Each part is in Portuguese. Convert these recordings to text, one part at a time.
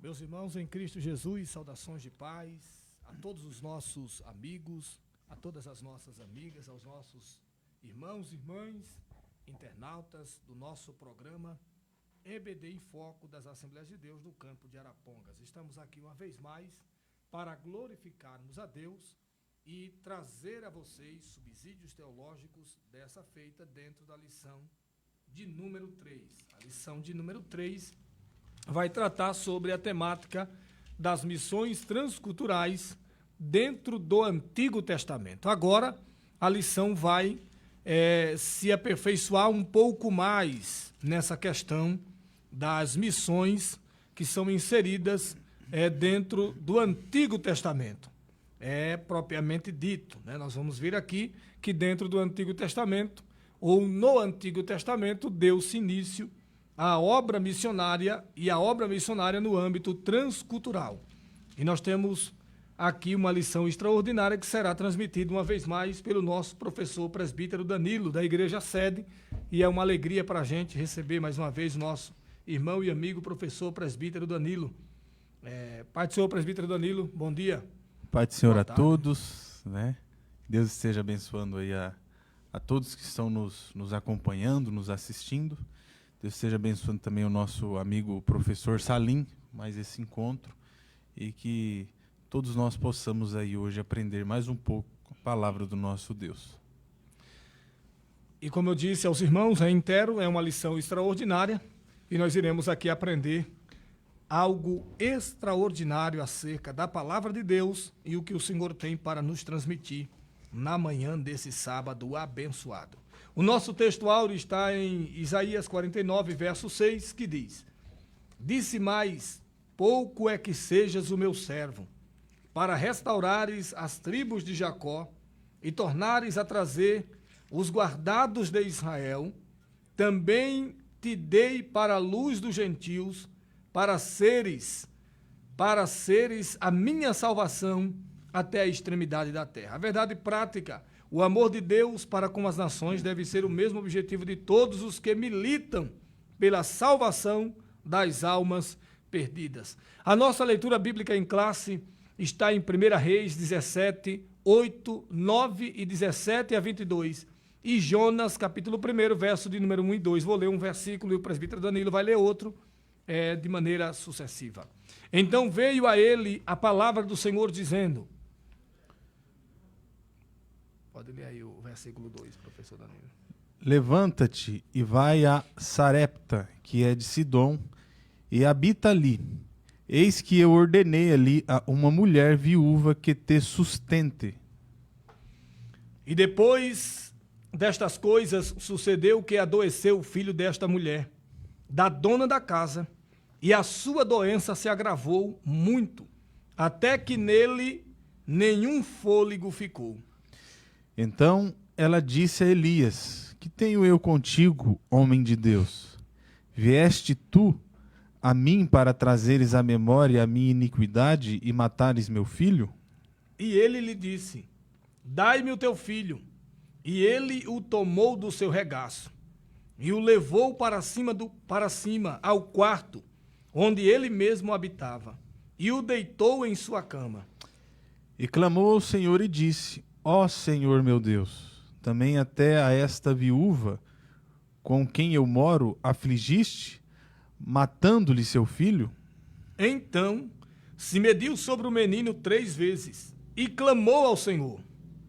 Meus irmãos em Cristo Jesus, saudações de paz a todos os nossos amigos, a todas as nossas amigas, aos nossos irmãos e irmãs, internautas do nosso programa EBD em Foco das Assembleias de Deus do Campo de Arapongas. Estamos aqui uma vez mais para glorificarmos a Deus e trazer a vocês subsídios teológicos dessa feita dentro da lição de número 3. A lição de número 3 vai tratar sobre a temática das missões transculturais dentro do Antigo Testamento. Agora, a lição vai se aperfeiçoar um pouco mais nessa questão das missões que são inseridas dentro do Antigo Testamento. É propriamente dito, né? Nós vamos ver aqui que dentro do Antigo Testamento, ou no Antigo Testamento, deu-se início à obra missionária e a obra missionária no âmbito transcultural. E nós temos aqui uma lição extraordinária que será transmitida uma vez mais pelo nosso professor presbítero Danilo, da Igreja Sede, e é uma alegria para a gente receber mais uma vez o nosso irmão e amigo professor presbítero Danilo. Pai do Senhor, presbítero Danilo, bom dia. Pai do Senhor a todos, né? Deus esteja abençoando aí a todos que estão nos acompanhando, nos assistindo. Deus esteja abençoando também o nosso amigo professor Salim, mais esse encontro, e que todos nós possamos aí hoje aprender mais um pouco a palavra do nosso Deus. E como eu disse aos irmãos, é uma lição extraordinária, e nós iremos aqui aprender algo extraordinário acerca da palavra de Deus e o que o Senhor tem para nos transmitir na manhã desse sábado abençoado. O nosso texto áureo está em Isaías 49, verso 6, que diz: Disse mais, pouco é que sejas o meu servo, para restaurares as tribos de Jacó e tornares a trazer os guardados de Israel. Também te dei para a luz dos gentios, para seres a minha salvação até a extremidade da terra. A verdade prática, o amor de Deus para com as nações deve ser o mesmo objetivo de todos os que militam pela salvação das almas perdidas. A nossa leitura bíblica em classe está em 1 Reis 17, 8, 9 e 17 a 22. E Jonas, capítulo 1, verso de número 1 e 2. Vou ler um versículo e o presbítero Danilo vai ler outro de maneira sucessiva. Então veio a ele a palavra do Senhor dizendo... Pode ler aí o versículo 2, professor Danilo. Levanta-te e vai a Sarepta, que é de Sidom, e habita ali. Eis que eu ordenei ali a uma mulher viúva que te sustente. E depois destas coisas sucedeu que adoeceu o filho desta mulher, da dona da casa, e a sua doença se agravou muito, até que nele nenhum fôlego ficou. Então ela disse a Elias: Que tenho eu contigo, homem de Deus? Vieste tu a mim para trazeres à memória a minha iniquidade e matares meu filho? E ele lhe disse: Dai-me o teu filho. E ele o tomou do seu regaço e o levou para cima ao quarto, onde ele mesmo habitava, e o deitou em sua cama. E clamou ao Senhor e disse: Ó Senhor meu Deus, também até a esta viúva com quem eu moro afligiste, matando-lhe seu filho? Então se mediu sobre o menino 3 vezes e clamou ao Senhor.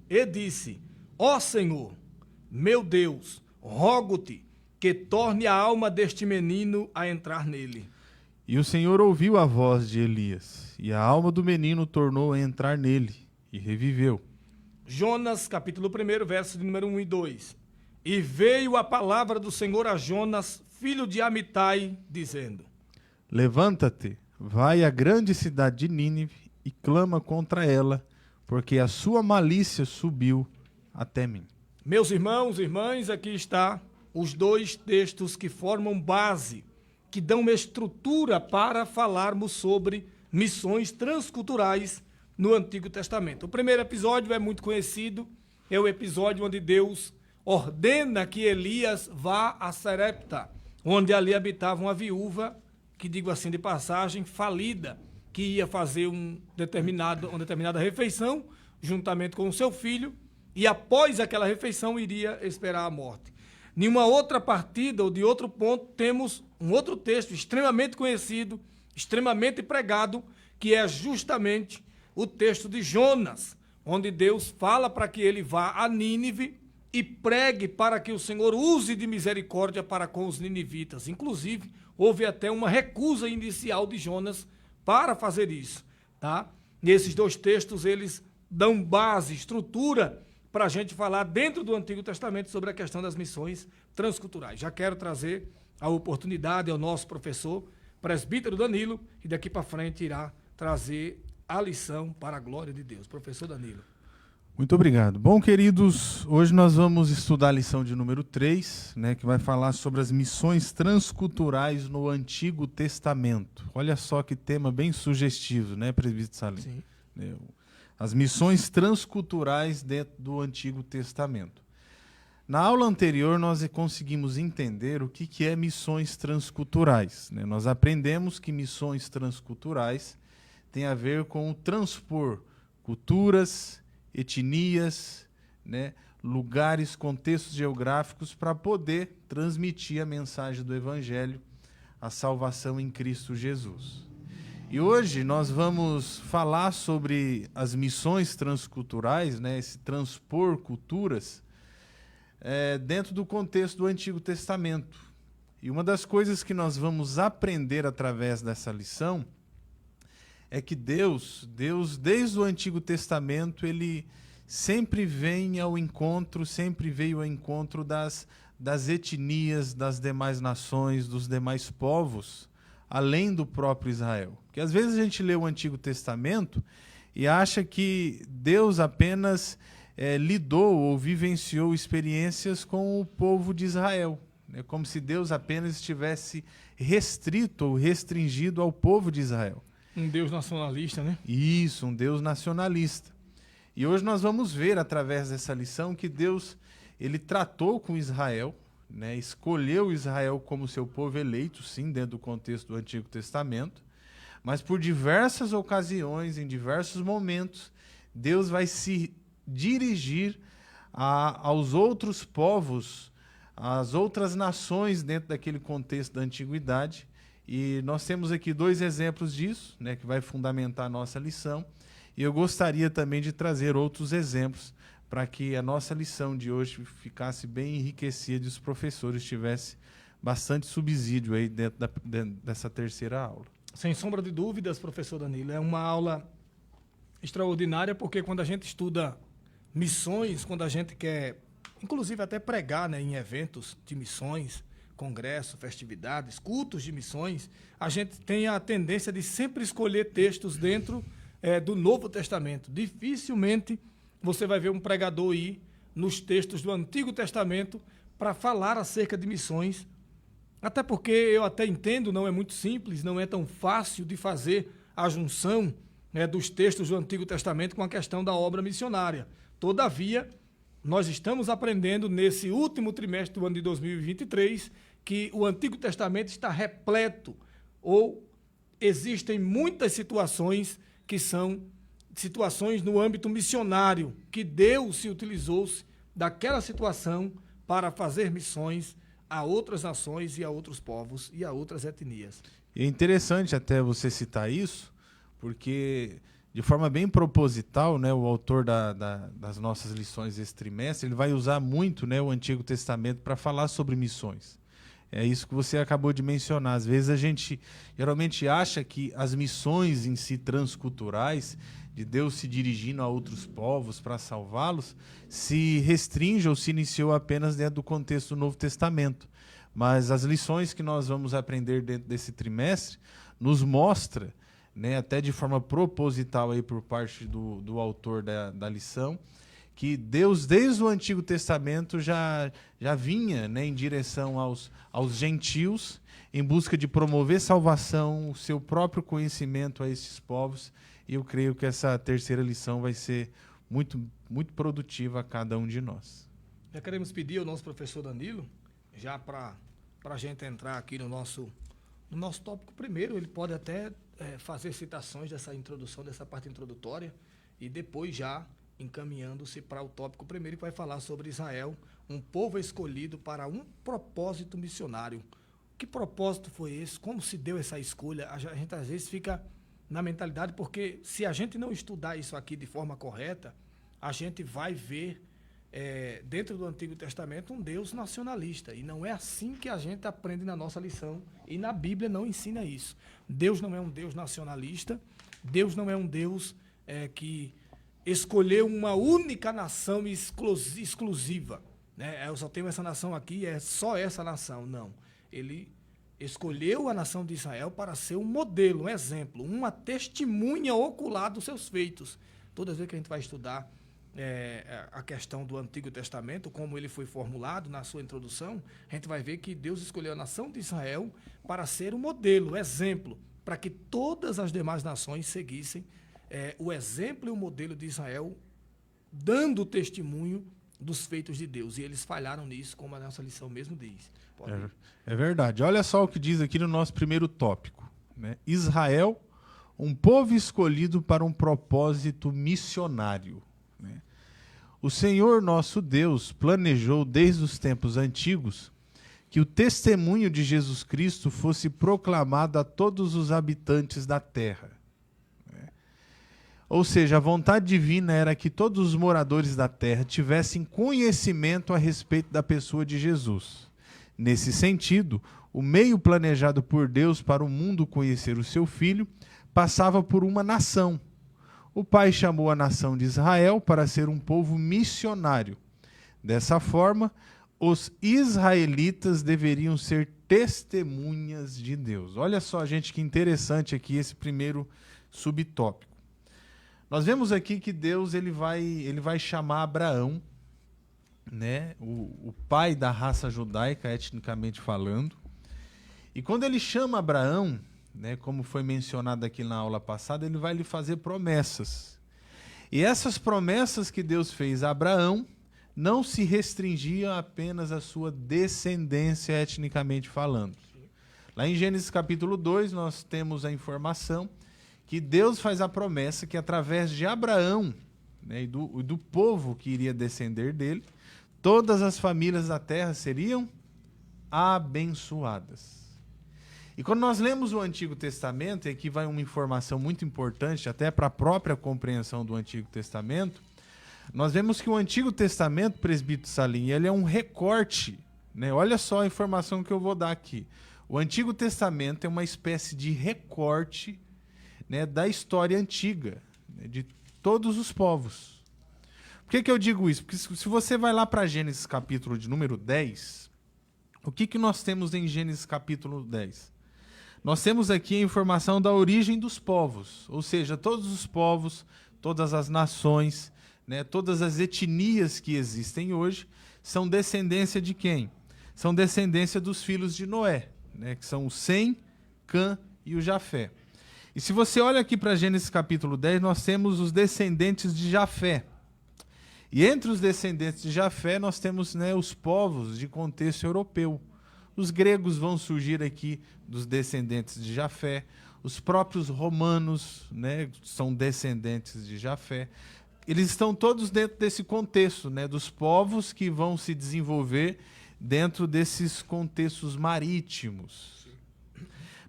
E disse: Ó Senhor, meu Deus, rogo-te que torne a alma deste menino a entrar nele. E o Senhor ouviu a voz de Elias, e a alma do menino tornou a entrar nele, e reviveu. Jonas, capítulo 1, verso de número 1 e 2. E veio a palavra do Senhor a Jonas, filho de Amitai, dizendo: Levanta-te, vai à grande cidade de Nínive, e clama contra ela, porque a sua malícia subiu até mim. Meus irmãos e irmãs, aqui está os 2 textos que formam base, que dão uma estrutura para falarmos sobre missões transculturais no Antigo Testamento. O primeiro episódio é muito conhecido, é o episódio onde Deus ordena que Elias vá a Sarepta, onde ali habitava uma viúva, que digo assim de passagem, falida, que ia fazer uma determinada refeição, juntamente com o seu filho, e após aquela refeição iria esperar a morte. Em uma outra partida, ou de outro ponto, temos um outro texto extremamente conhecido, extremamente pregado, que é justamente o texto de Jonas, onde Deus fala para que ele vá a Nínive e pregue para que o Senhor use de misericórdia para com os ninivitas. Inclusive, houve até uma recusa inicial de Jonas para fazer isso, tá? E esses 2 textos, eles dão base, estrutura, para a gente falar dentro do Antigo Testamento sobre a questão das missões transculturais. Já quero trazer a oportunidade ao nosso professor, presbítero Danilo, que daqui para frente irá trazer a lição para a glória de Deus. Professor Danilo. Muito obrigado. Bom, queridos, hoje nós vamos estudar a lição de número 3, né, que vai falar sobre as missões transculturais no Antigo Testamento. Olha só que tema bem sugestivo, né, presbítero Salim? Sim. As missões transculturais dentro do Antigo Testamento. Na aula anterior, nós conseguimos entender o que é missões transculturais, né? Nós aprendemos que missões transculturais têm a ver com o transpor culturas, etnias, né, lugares, contextos geográficos para poder transmitir a mensagem do Evangelho, a salvação em Cristo Jesus. E hoje nós vamos falar sobre as missões transculturais, né, esse transpor culturas, dentro do contexto do Antigo Testamento. E uma das coisas que nós vamos aprender através dessa lição é que Deus, desde o Antigo Testamento, ele sempre vem ao encontro, sempre veio ao encontro das etnias, das demais nações, dos demais povos, além do próprio Israel. Porque às vezes a gente lê o Antigo Testamento e acha que Deus apenas lidou ou vivenciou experiências com o povo de Israel. É como se Deus apenas estivesse restrito ou restringido ao povo de Israel. Um Deus nacionalista, né? Isso, um Deus nacionalista. E hoje nós vamos ver, através dessa lição, que Deus ele tratou com Israel, né, escolheu Israel como seu povo eleito, sim, dentro do contexto do Antigo Testamento, mas por diversas ocasiões, em diversos momentos, Deus vai se dirigir aos outros povos, às outras nações dentro daquele contexto da antiguidade. E nós temos aqui 2 exemplos disso, né, que vai fundamentar a nossa lição. E eu gostaria também de trazer outros exemplos para que a nossa lição de hoje ficasse bem enriquecida e os professores tivessem bastante subsídio aí dentro dessa terceira aula. Sem sombra de dúvidas, professor Danilo, é uma aula extraordinária, porque quando a gente estuda missões, quando a gente quer inclusive até pregar, né, em eventos de missões, congressos, festividades, cultos de missões, a gente tem a tendência de sempre escolher textos dentro do Novo Testamento. Dificilmente você vai ver um pregador ir nos textos do Antigo Testamento para falar acerca de missões, até porque eu até entendo, não é muito simples, não é tão fácil de fazer a junção, né, dos textos do Antigo Testamento com a questão da obra missionária. Todavia, nós estamos aprendendo nesse último trimestre do ano de 2023 que o Antigo Testamento está repleto, ou existem muitas situações que são situações no âmbito missionário, que Deus se utilizou-se daquela situação para fazer missões a outras nações e a outros povos e a outras etnias. É interessante até você citar isso, porque de forma bem proposital, né, o autor das nossas lições desse trimestre, ele vai usar muito, né, o Antigo Testamento para falar sobre missões. É isso que você acabou de mencionar. Às vezes a gente geralmente acha que as missões em si transculturais, de Deus se dirigindo a outros povos para salvá-los, se restringe ou se iniciou apenas dentro do contexto do Novo Testamento. Mas as lições que nós vamos aprender dentro desse trimestre nos mostra, né, até de forma proposital aí por parte do autor da lição, que Deus, desde o Antigo Testamento, já vinha, né, em direção aos gentios, em busca de promover salvação, o seu próprio conhecimento a esses povos. E eu creio que essa terceira lição vai ser muito, muito produtiva a cada um de nós. Já queremos pedir ao nosso professor Danilo, já para a gente entrar aqui no nosso tópico primeiro, ele pode até fazer citações dessa introdução, dessa parte introdutória, e depois já encaminhando-se para o tópico primeiro, que vai falar sobre Israel, um povo escolhido para um propósito missionário. Que propósito foi esse? Como se deu essa escolha? A gente às vezes fica na mentalidade, porque se a gente não estudar isso aqui de forma correta, a gente vai ver dentro do Antigo Testamento um Deus nacionalista, e não é assim que a gente aprende na nossa lição, e na Bíblia não ensina isso. Deus não é um Deus nacionalista, Deus não é um Deus que escolheu uma única nação exclusiva, né? Eu só tenho essa nação aqui, é só essa nação. Não. Ele escolheu a nação de Israel para ser um modelo, um exemplo, uma testemunha ocular dos seus feitos. Todas as vezes que a gente vai estudar a questão do Antigo Testamento, como ele foi formulado na sua introdução, a gente vai ver que Deus escolheu a nação de Israel para ser um modelo, exemplo, para que todas as demais nações seguissem o exemplo e o modelo de Israel, dando testemunho dos feitos de Deus. E eles falharam nisso, como a nossa lição mesmo diz. É verdade. Olha só o que diz aqui no nosso primeiro tópico, né? Israel, um povo escolhido para um propósito missionário, né? O Senhor nosso Deus planejou desde os tempos antigos que o testemunho de Jesus Cristo fosse proclamado a todos os habitantes da terra. Ou seja, a vontade divina era que todos os moradores da terra tivessem conhecimento a respeito da pessoa de Jesus. Nesse sentido, o meio planejado por Deus para o mundo conhecer o seu Filho passava por uma nação. O Pai chamou a nação de Israel para ser um povo missionário. Dessa forma, os israelitas deveriam ser testemunhas de Deus. Olha só, gente, que interessante aqui esse primeiro subtópico. Nós vemos aqui que Deus ele vai chamar Abraão, né, o pai da raça judaica, etnicamente falando. E quando ele chama Abraão, né, como foi mencionado aqui na aula passada, ele vai lhe fazer promessas. E essas promessas que Deus fez a Abraão não se restringiam apenas à sua descendência, etnicamente falando. Lá em Gênesis capítulo 2, nós temos a informação que Deus faz a promessa que através de Abraão, né, e do povo que iria descender dele, todas as famílias da terra seriam abençoadas. E quando nós lemos o Antigo Testamento, e aqui vai uma informação muito importante até para a própria compreensão do Antigo Testamento, nós vemos que o Antigo Testamento, presbítero Salim, ele é um recorte, né? Olha só a informação que eu vou dar aqui. O Antigo Testamento é uma espécie de recorte, né, da história antiga, né, de todos os povos. Por que eu digo isso? Porque se você vai lá para Gênesis capítulo de número 10, o que nós temos em Gênesis capítulo 10? Nós temos aqui a informação da origem dos povos, ou seja, todos os povos, todas as nações, né, todas as etnias que existem hoje, são descendência de quem? São descendência dos filhos de Noé, né, que são o Sem, Cã e o Jafé. E se você olha aqui para Gênesis capítulo 10, nós temos os descendentes de Jafé. E entre os descendentes de Jafé, nós temos, né, os povos de contexto europeu. Os gregos vão surgir aqui dos descendentes de Jafé. Os próprios romanos, né, são descendentes de Jafé. Eles estão todos dentro desse contexto, né, dos povos que vão se desenvolver dentro desses contextos marítimos.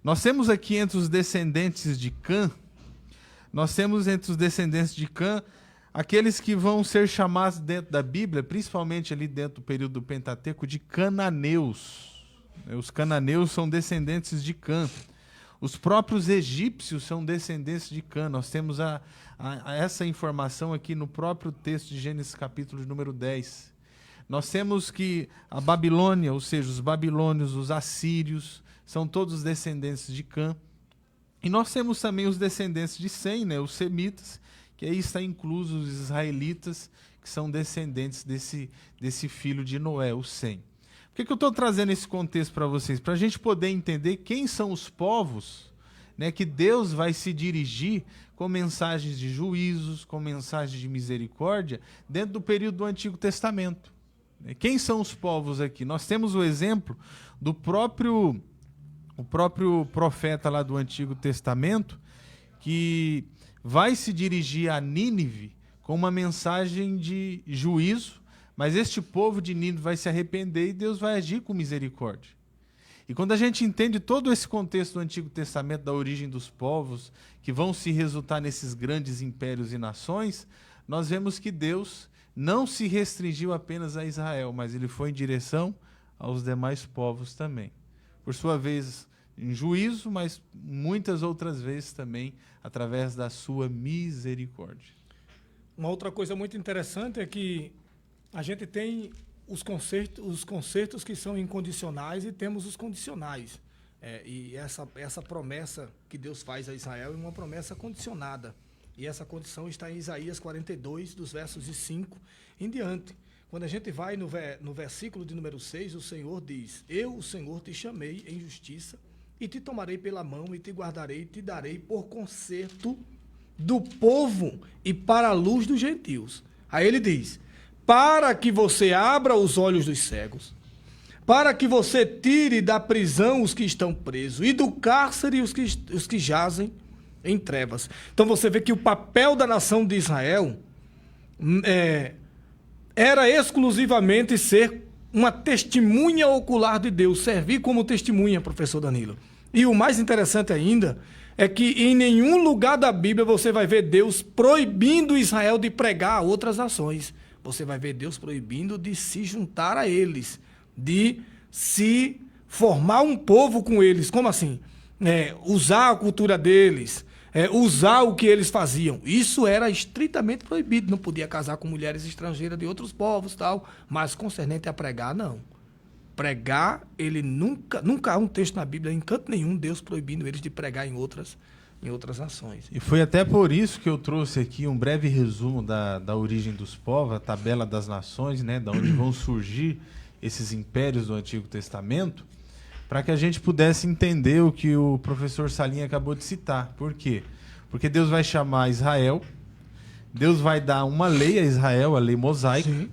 Nós temos aqui entre os descendentes de Cã, aqueles que vão ser chamados dentro da Bíblia, principalmente ali dentro do período do Pentateuco, de cananeus. Os cananeus são descendentes de Cã. Os próprios egípcios são descendentes de Cã. Nós temos essa informação aqui no próprio texto de Gênesis capítulo de número 10. Nós temos que a Babilônia, ou seja, os babilônios, os assírios, são todos descendentes de Cã. E nós temos também os descendentes de Sem, né, os semitas, que aí está incluso os israelitas, que são descendentes desse filho de Noé, o Sem. Por que eu estou trazendo esse contexto para vocês? Para a gente poder entender quem são os povos, né, que Deus vai se dirigir com mensagens de juízos, com mensagens de misericórdia, dentro do período do Antigo Testamento. Quem são os povos aqui? Nós temos o exemplo do próprio profeta lá do Antigo Testamento, que vai se dirigir a Nínive com uma mensagem de juízo, mas este povo de Nínive vai se arrepender e Deus vai agir com misericórdia. E quando a gente entende todo esse contexto do Antigo Testamento, da origem dos povos, que vão se resultar nesses grandes impérios e nações, nós vemos que Deus não se restringiu apenas a Israel, mas ele foi em direção aos demais povos também. Por sua vez, em juízo, mas muitas outras vezes também através da sua misericórdia. Uma outra coisa muito interessante é que a gente tem os concertos que são incondicionais e temos os condicionais. E essa promessa que Deus faz a Israel é uma promessa condicionada. E essa condição está em Isaías 42, dos versos de 5 em diante. Quando a gente vai no versículo de número 6, o Senhor diz: Eu, o Senhor, te chamei em justiça, e te tomarei pela mão, e te guardarei, e te darei por concerto do povo e para a luz dos gentios. Aí ele diz: para que você abra os olhos dos cegos, para que você tire da prisão os que estão presos, e do cárcere os que jazem em trevas. Então você vê que o papel da nação de Israel era exclusivamente ser uma testemunha ocular de Deus, servir como testemunha, professor Danilo. E o mais interessante ainda é que em nenhum lugar da Bíblia você vai ver Deus proibindo Israel de pregar a outras nações. Você vai ver Deus proibindo de se juntar a eles, de se formar um povo com eles. Como assim? Usar a cultura deles, usar o que eles faziam. Isso era estritamente proibido. Não podia casar com mulheres estrangeiras de outros povos, tal, mas concernente a pregar, não. Pregar, ele nunca há um texto na Bíblia, em canto nenhum, Deus proibindo eles de pregar em outras nações. E foi até por isso que eu trouxe aqui um breve resumo da origem dos povos, a tabela das nações, né, da onde vão surgir esses impérios do Antigo Testamento, para que a gente pudesse entender o que o professor Salim acabou de citar. Por quê? Porque Deus vai chamar Israel, Deus vai dar uma lei a Israel, a lei mosaica, sim,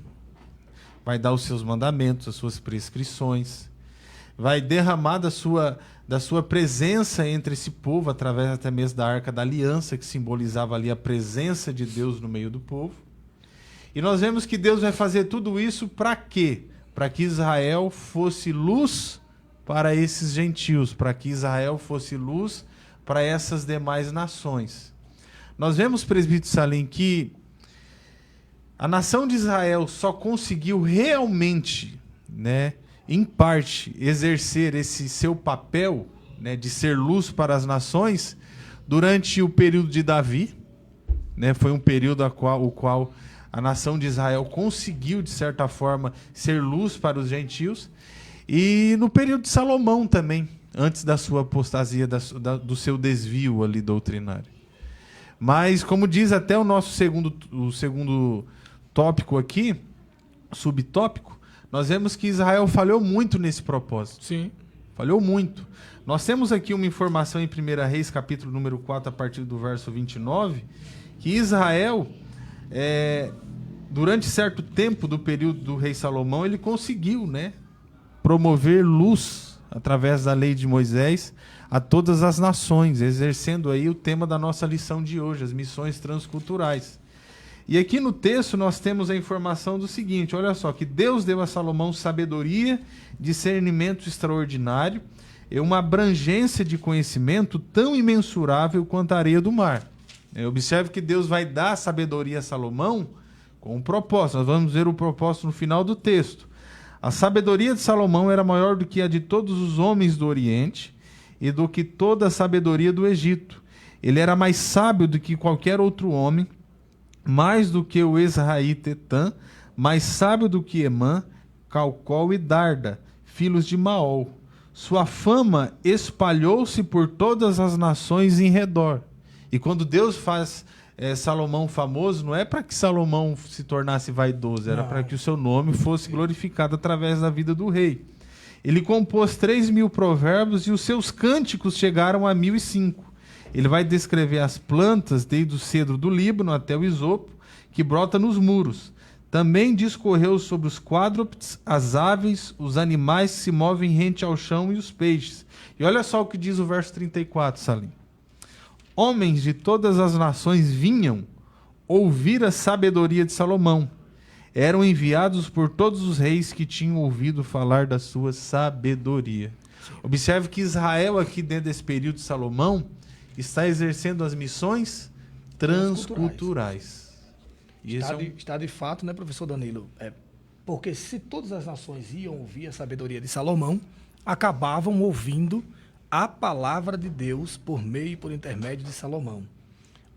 vai dar os seus mandamentos, as suas prescrições, vai derramar da sua presença entre esse povo, através até mesmo da Arca da Aliança, que simbolizava ali a presença de Deus no meio do povo. E nós vemos que Deus vai fazer tudo isso para quê? Para que Israel fosse luz para esses gentios, para que Israel fosse luz para essas demais nações. Nós vemos, presbítero Salim, que a nação de Israel só conseguiu realmente, né, em parte, exercer esse seu papel, né, de ser luz para as nações durante o período de Davi, né, foi um período o qual a nação de Israel conseguiu, de certa forma, ser luz para os gentios. E no período de Salomão também, antes da sua apostasia, do seu desvio ali doutrinário. Mas, como diz até o segundo tópico aqui, subtópico, nós vemos que Israel falhou muito nesse propósito. Sim. Falhou muito. Nós temos aqui uma informação em 1 Reis, capítulo número 4, a partir do verso 29, que Israel, durante certo tempo do período do rei Salomão, ele conseguiu, né, promover luz através da lei de Moisés a todas as nações, exercendo aí o tema da nossa lição de hoje, as missões transculturais. E aqui no texto nós temos a informação do seguinte, olha só, que Deus deu a Salomão sabedoria, discernimento extraordinário e uma abrangência de conhecimento tão imensurável quanto a areia do mar. Observe que Deus vai dar sabedoria a Salomão com um propósito. Nós vamos ver o propósito no final do texto. A sabedoria de Salomão era maior do que a de todos os homens do Oriente e do que toda a sabedoria do Egito. Ele era mais sábio do que qualquer outro homem, mais do que o Esraíta Etã, mais sábio do que Emã, Calcol e Darda, filhos de Maol. Sua fama espalhou-se por todas as nações em redor. E quando Deus faz Salomão famoso, não é para que Salomão se tornasse vaidoso, era para que o seu nome fosse glorificado através da vida do rei. Ele compôs 3.000 provérbios e os seus cânticos chegaram a 1.005. Ele vai descrever as plantas, desde o cedro do Líbano até o isopo, que brota nos muros. Também discorreu sobre os quádrupeds, as aves, os animais que se movem rente ao chão e os peixes. E olha só o que diz o verso 34, Salim. Homens de todas as nações vinham ouvir a sabedoria de Salomão. Eram enviados por todos os reis que tinham ouvido falar da sua sabedoria. Observe que Israel, aqui dentro desse período de Salomão, está exercendo as missões transculturais. Está de fato, né, professor Danilo? Porque se todas as nações iam ouvir a sabedoria de Salomão, acabavam ouvindo a palavra de Deus por meio e por intermédio de Salomão.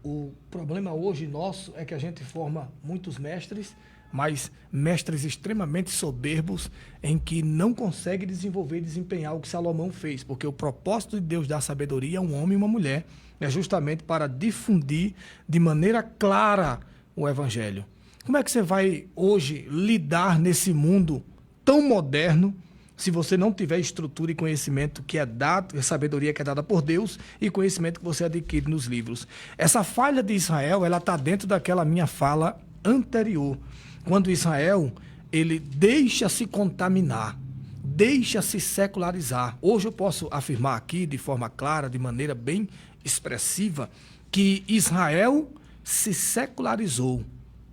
O problema hoje nosso é que a gente forma muitos mestres, mas mestres extremamente soberbos, em que não conseguem desenvolver e desempenhar o que Salomão fez, porque o propósito de Deus dar sabedoria a um homem e uma mulher é justamente para difundir de maneira clara o Evangelho. Como é que você vai hoje lidar nesse mundo tão moderno, se você não tiver estrutura e conhecimento que é dado, sabedoria que é dada por Deus e conhecimento que você adquire nos livros? Essa falha de Israel, ela está dentro daquela minha fala anterior. Quando Israel, ele deixa se contaminar, deixa se secularizar. Hoje eu posso afirmar aqui, de forma clara, de maneira bem expressiva, que Israel se secularizou,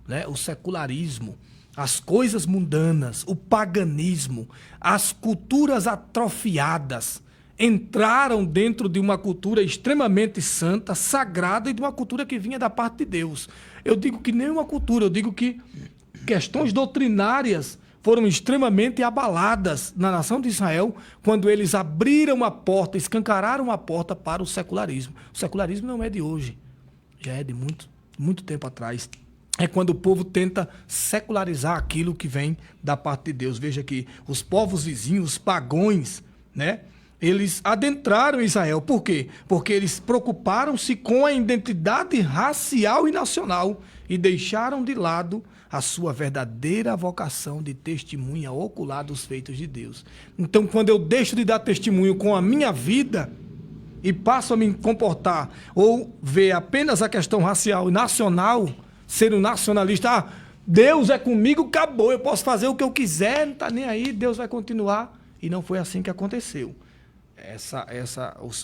né? O secularismo, as coisas mundanas, o paganismo, as culturas atrofiadas entraram dentro de uma cultura extremamente santa, sagrada e de uma cultura que vinha da parte de Deus. Eu digo que nem uma cultura, eu digo que questões doutrinárias foram extremamente abaladas na nação de Israel quando eles abriram a porta, escancararam a porta para o secularismo. O secularismo não é de hoje, já é de muito tempo atrás. É quando o povo tenta secularizar aquilo que vem da parte de Deus. Veja que os povos vizinhos, os pagões, né? Eles adentraram Israel. Por quê? Porque eles preocuparam-se com a identidade racial e nacional e deixaram de lado a sua verdadeira vocação de testemunha ocular dos feitos de Deus. Então, quando eu deixo de dar testemunho com a minha vida e passo a me comportar ou ver apenas a questão racial e nacional, ser um nacionalista, Deus é comigo, acabou, eu posso fazer o que eu quiser, não está nem aí, Deus vai continuar. E não foi assim que aconteceu.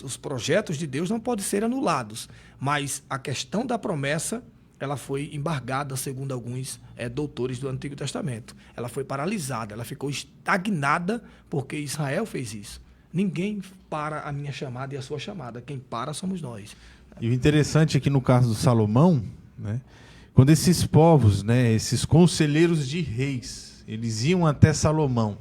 Os projetos de Deus não podem ser anulados, mas a questão da promessa, ela foi embargada, segundo alguns doutores do Antigo Testamento. Ela foi paralisada, ela ficou estagnada porque Israel fez isso. Ninguém para a minha chamada e a sua chamada. Quem para somos nós. E o interessante aqui no caso do Salomão, né, quando esses povos, né, esses conselheiros de reis, eles iam até Salomão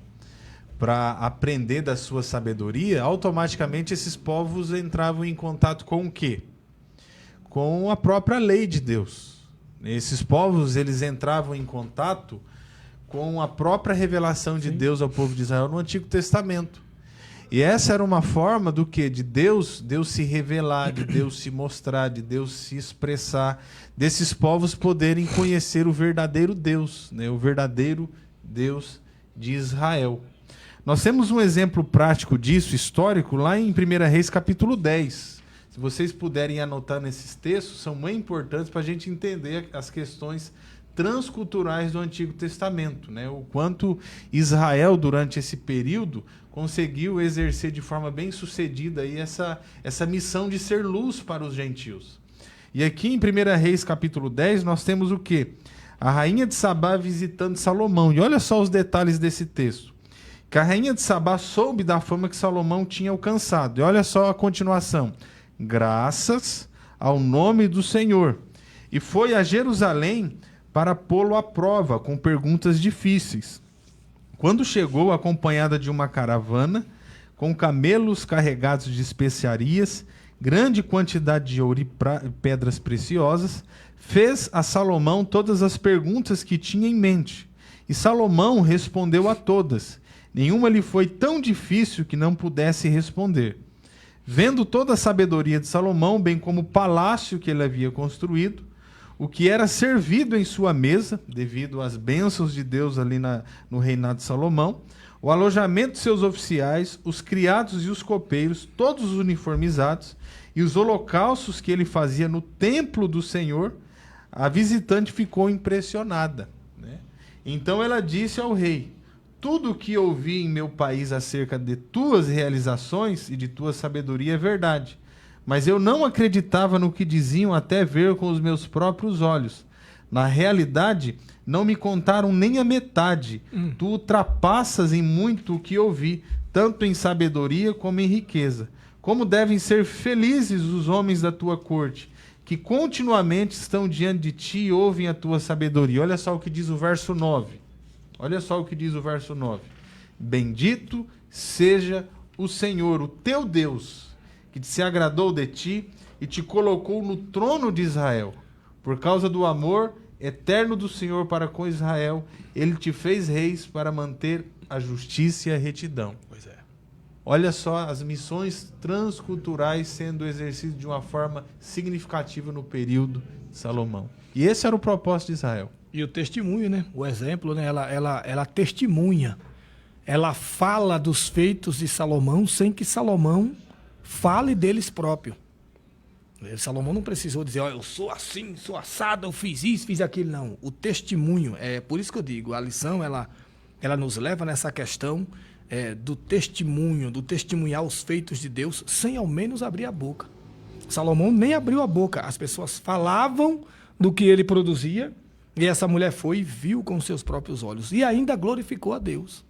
para aprender da sua sabedoria, automaticamente esses povos entravam em contato com o quê? Com a própria lei de Deus. Esses povos, eles entravam em contato com a própria revelação de Deus ao povo de Israel no Antigo Testamento. E essa era uma forma do quê? De Deus se revelar, de Deus se mostrar, de Deus se expressar, desses povos poderem conhecer o verdadeiro Deus, né? O verdadeiro Deus de Israel. Nós temos um exemplo prático disso, histórico, lá em 1 Reis capítulo 10. Se vocês puderem anotar nesses textos, são muito importantes para a gente entender as questões transculturais do Antigo Testamento, né? O quanto Israel, durante esse período, conseguiu exercer de forma bem sucedida aí essa missão de ser luz para os gentios. E aqui em 1 Reis capítulo 10 nós temos o quê? A rainha de Sabá visitando Salomão. E olha só os detalhes desse texto. Que a rainha de Sabá soube da fama que Salomão tinha alcançado. E olha só a continuação. Graças ao nome do Senhor. E foi a Jerusalém para pô-lo à prova com perguntas difíceis. Quando chegou, acompanhada de uma caravana, com camelos carregados de especiarias, grande quantidade de ouro e pedras preciosas, fez a Salomão todas as perguntas que tinha em mente. E Salomão respondeu a todas. Nenhuma lhe foi tão difícil que não pudesse responder. Vendo toda a sabedoria de Salomão, bem como o palácio que ele havia construído, o que era servido em sua mesa, devido às bênçãos de Deus ali no reinado de Salomão, o alojamento de seus oficiais, os criados e os copeiros, todos uniformizados, e os holocaustos que ele fazia no templo do Senhor, a visitante ficou impressionada, né? Então ela disse ao rei: tudo o que ouvi em meu país acerca de tuas realizações e de tua sabedoria é verdade. Mas eu não acreditava no que diziam até ver com os meus próprios olhos. Na realidade, não me contaram nem a metade. Tu ultrapassas em muito o que ouvi, tanto em sabedoria como em riqueza. Como devem ser felizes os homens da tua corte, que continuamente estão diante de ti e ouvem a tua sabedoria. Olha só o que diz o verso 9. Olha só o que diz o verso 9. Bendito seja o Senhor, o teu Deus, que se agradou de ti e te colocou no trono de Israel. Por causa do amor eterno do Senhor para com Israel, ele te fez reis para manter a justiça e a retidão. Pois é. Olha só as missões transculturais sendo exercidas de uma forma significativa no período de Salomão. E esse era o propósito de Israel. E o testemunho, né? O exemplo, né? Ela testemunha. Ela fala dos feitos de Salomão sem que Salomão fale deles próprio. Salomão não precisou dizer, eu sou assim, sou assado, eu fiz isso, fiz aquilo. Não. O testemunho, é por isso que eu digo, a lição, ela nos leva nessa questão do testemunho, do testemunhar os feitos de Deus, sem ao menos abrir a boca. Salomão nem abriu a boca. As pessoas falavam do que ele produzia, e essa mulher foi e viu com seus próprios olhos. E ainda glorificou a Deus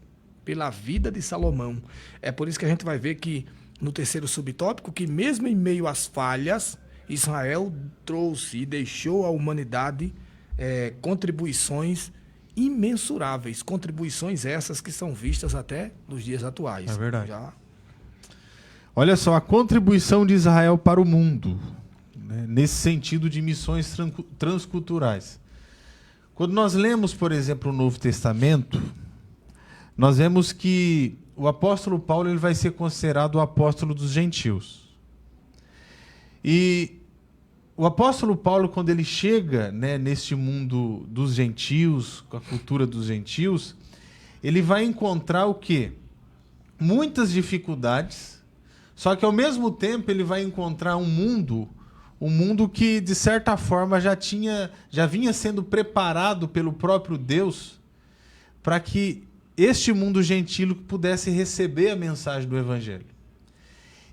pela vida de Salomão. É por isso que a gente vai ver que no terceiro subtópico, que mesmo em meio às falhas, Israel trouxe e deixou à humanidade contribuições imensuráveis, contribuições essas que são vistas até nos dias atuais. É verdade. Olha só, a contribuição de Israel para o mundo, né, nesse sentido de missões transculturais. Quando nós lemos, por exemplo, o Novo Testamento, nós vemos que o apóstolo Paulo ele vai ser considerado o apóstolo dos gentios. E o apóstolo Paulo, quando ele chega, né, neste mundo dos gentios, com a cultura dos gentios, ele vai encontrar o quê? Muitas dificuldades, só que ao mesmo tempo ele vai encontrar um mundo que de certa forma já vinha sendo preparado pelo próprio Deus para que este mundo gentílico pudesse receber a mensagem do Evangelho.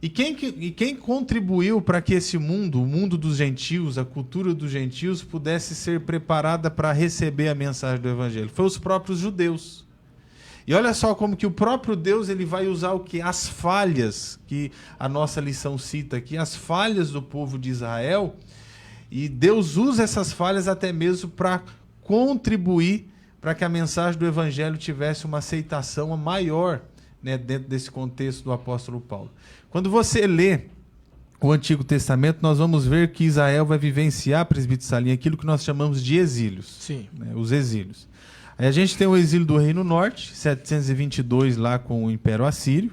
E quem contribuiu para que esse mundo, o mundo dos gentios, a cultura dos gentios, pudesse ser preparada para receber a mensagem do Evangelho? Foi os próprios judeus. E olha só como que o próprio Deus ele vai usar o que? As falhas, que a nossa lição cita aqui, as falhas do povo de Israel, e Deus usa essas falhas até mesmo para contribuir para que a mensagem do Evangelho tivesse uma aceitação maior, né, dentro desse contexto do apóstolo Paulo. Quando você lê o Antigo Testamento, nós vamos ver que Israel vai vivenciar, presbítero Salim, aquilo que nós chamamos de exílios. Sim. Né, os exílios. Aí a gente tem o exílio do Reino Norte, 722, lá com o Império Assírio.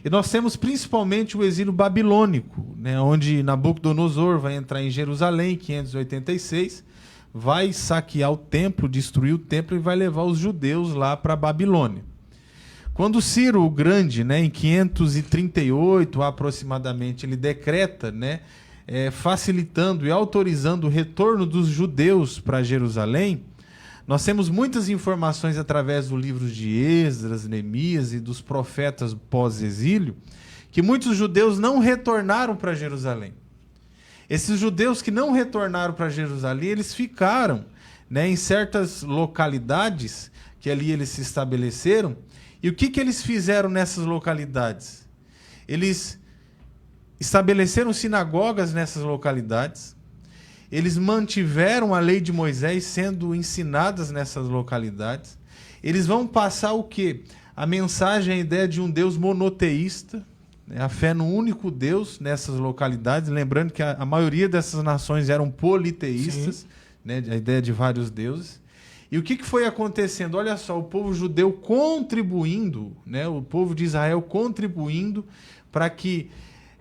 E nós temos principalmente o exílio babilônico, né, onde Nabucodonosor vai entrar em Jerusalém, em 586, vai saquear o templo, destruir o templo e vai levar os judeus lá para a Babilônia. Quando Ciro o Grande, né, em 538 aproximadamente, ele decreta, né, facilitando e autorizando o retorno dos judeus para Jerusalém, nós temos muitas informações através do livro de Esdras, Neemias e dos profetas pós-exílio, que muitos judeus não retornaram para Jerusalém. Esses judeus que não retornaram para Jerusalém, eles ficaram, né, em certas localidades que ali eles se estabeleceram. E o que eles fizeram nessas localidades? Eles estabeleceram sinagogas nessas localidades. Eles mantiveram a lei de Moisés sendo ensinadas nessas localidades. Eles vão passar o quê? A mensagem, a ideia de um Deus monoteísta, né? A fé no único Deus nessas localidades. Lembrando que a maioria dessas nações eram politeístas, né? A ideia de vários deuses. E o que foi acontecendo? Olha só, o povo judeu contribuindo, né? O povo de Israel contribuindo para que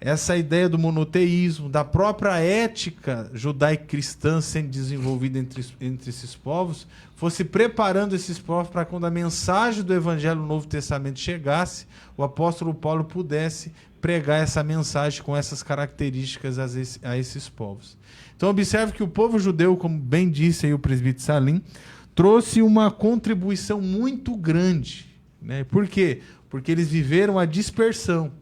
essa ideia do monoteísmo, da própria ética judaico-cristã sendo desenvolvida entre esses povos, fosse preparando esses povos para quando a mensagem do Evangelho do Novo Testamento chegasse, o apóstolo Paulo pudesse pregar essa mensagem com essas características a esses povos. Então observe que o povo judeu, como bem disse aí o presbítero Salim, trouxe uma contribuição muito grande. Né? Por quê? Porque eles viveram a dispersão.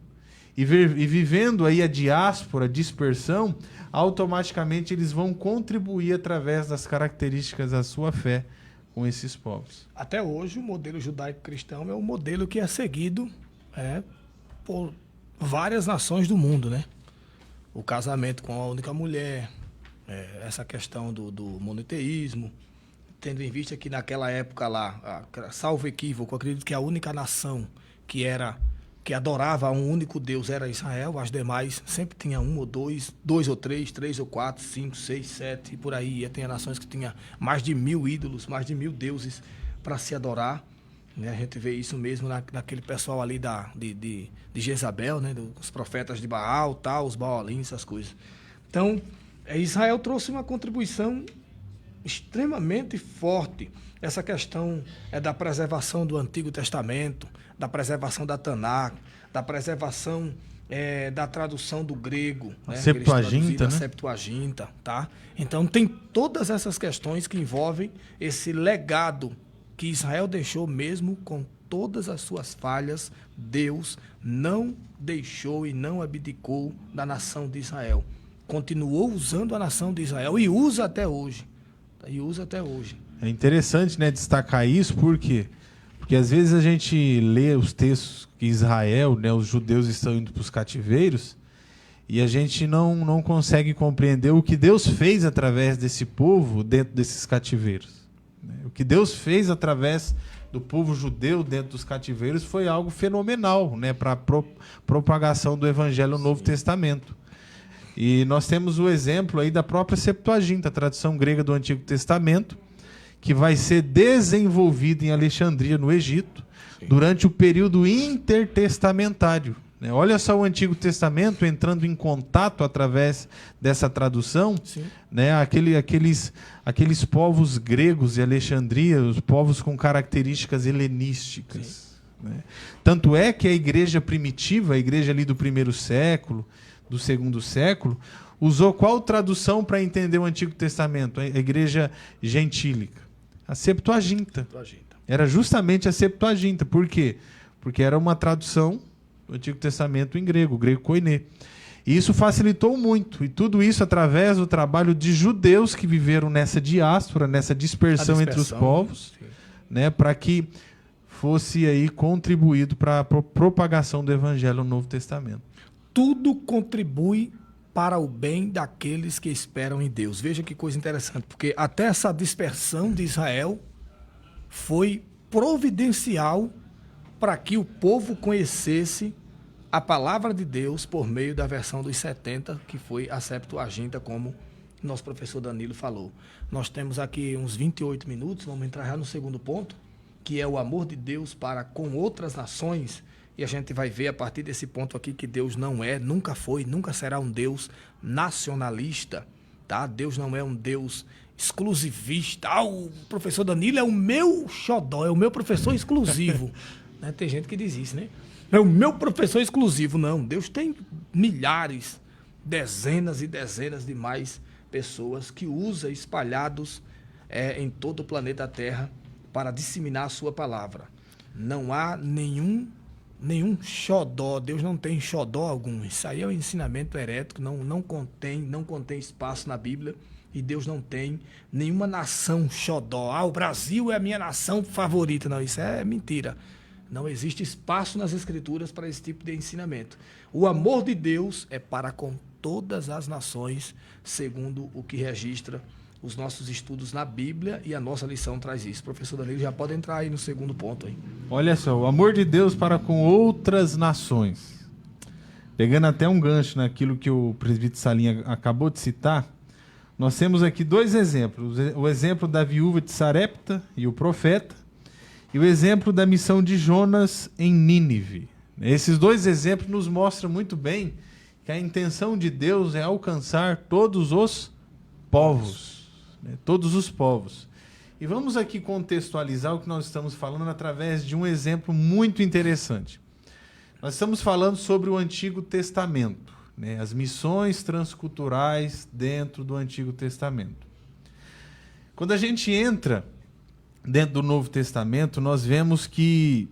E vivendo aí a diáspora, a dispersão, automaticamente eles vão contribuir através das características da sua fé com esses povos. Até hoje, o modelo judaico-cristão é o modelo que é seguido por várias nações do mundo, né? O casamento com a única mulher, essa questão do monoteísmo, tendo em vista que naquela época lá, salvo equívoco, eu acredito que a única nação que adorava um único Deus era Israel, as demais sempre tinha um ou dois ou três ou quatro, 5, 6, 7 e por aí. Tem nações que tinha mais de 1000 ídolos, mais de 1000 deuses para se adorar. Né? A gente vê isso mesmo naquele pessoal ali de Jezabel, né? Dos profetas de Baal, tal, os Baalins, essas coisas. Então, Israel trouxe uma contribuição extremamente forte. Essa questão da preservação do Antigo Testamento, da preservação da Tanakh, da preservação da tradução do grego. A Septuaginta, né? A Septuaginta, tá? Então, tem todas essas questões que envolvem esse legado que Israel deixou mesmo com todas as suas falhas. Deus não deixou e não abdicou da nação de Israel. Continuou usando a nação de Israel e usa até hoje. É interessante, né, destacar isso, por quê? Porque às vezes a gente lê os textos que Israel, né, os judeus estão indo para os cativeiros e a gente não consegue compreender o que Deus fez através desse povo dentro desses cativeiros. Né? O que Deus fez através do povo judeu dentro dos cativeiros foi algo fenomenal, né, para a propagação do Evangelho no Novo Testamento. E nós temos o exemplo aí da própria Septuaginta, a tradução grega do Antigo Testamento, que vai ser desenvolvida em Alexandria, no Egito, durante o período intertestamentário. Olha só o Antigo Testamento entrando em contato através dessa tradução, né? Aqueles povos gregos de Alexandria, os povos com características helenísticas. Né? Tanto é que a igreja primitiva, a igreja ali do primeiro século, do segundo século, usou qual tradução para entender o Antigo Testamento? A igreja gentílica. A Septuaginta. Era justamente a Septuaginta. Por quê? Porque era uma tradução do Antigo Testamento em grego, o grego koiné. E isso facilitou muito. E tudo isso através do trabalho de judeus que viveram nessa diáspora, nessa dispersão entre os povos, né, para que fosse aí contribuído para a propagação do Evangelho no Novo Testamento. Tudo contribui para o bem daqueles que esperam em Deus. Veja que coisa interessante, porque até essa dispersão de Israel foi providencial para que o povo conhecesse a palavra de Deus por meio da versão dos 70, que foi a Septuaginta, como nosso professor Danilo falou. Nós temos aqui uns 28 minutos, vamos entrar já no segundo ponto, que é o amor de Deus para com outras nações, e a gente vai ver a partir desse ponto aqui que Deus não é, nunca foi, nunca será um Deus nacionalista, tá? Deus não é um Deus exclusivista. O professor Danilo é o meu xodó, é o meu professor exclusivo. Né? Tem gente que diz isso, né? É o meu professor exclusivo. Não, Deus tem milhares, dezenas e dezenas de mais pessoas que usa espalhados em todo o planeta Terra para disseminar a sua palavra. Não há nenhum xodó, Deus não tem xodó algum. Isso aí é um ensinamento herético, não contém espaço na Bíblia, e Deus não tem nenhuma nação xodó. O Brasil é a minha nação favorita. Não, isso é mentira. Não existe espaço nas Escrituras para esse tipo de ensinamento. O amor de Deus é para com todas as nações, segundo o que registra os nossos estudos na Bíblia, e a nossa lição traz isso. Professor Danilo, já pode entrar aí no segundo ponto. Aí. Olha só, o amor de Deus para com outras nações. Pegando até um gancho naquilo que o presbítero Salinha acabou de citar, nós temos aqui dois exemplos. O exemplo da viúva de Sarepta e o profeta, e o exemplo da missão de Jonas em Nínive. Esses dois exemplos nos mostram muito bem que a intenção de Deus é alcançar todos os povos. Todos os povos. E vamos aqui contextualizar o que nós estamos falando através de um exemplo muito interessante. Nós estamos falando sobre o Antigo Testamento, né? As missões transculturais dentro do Antigo Testamento. Quando a gente entra dentro do Novo Testamento, nós vemos que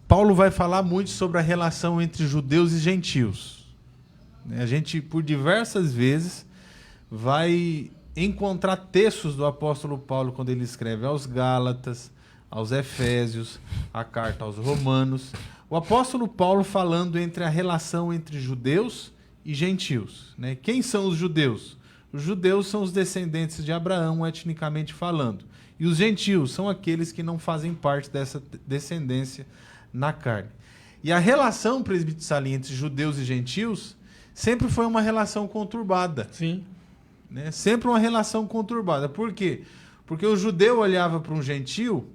Paulo vai falar muito sobre a relação entre judeus e gentios. A gente, por diversas vezes, vai encontrar textos do apóstolo Paulo quando ele escreve aos Gálatas, aos Efésios, a carta aos Romanos. O apóstolo Paulo falando entre a relação entre judeus e gentios. Né? Quem são os judeus? Os judeus são os descendentes de Abraão, etnicamente falando. E os gentios são aqueles que não fazem parte dessa descendência na carne. E a relação, presbítero Salinha, entre judeus e gentios sempre foi uma relação conturbada. Sim. Né? Sempre uma relação conturbada. Por quê? Porque o judeu olhava para um gentil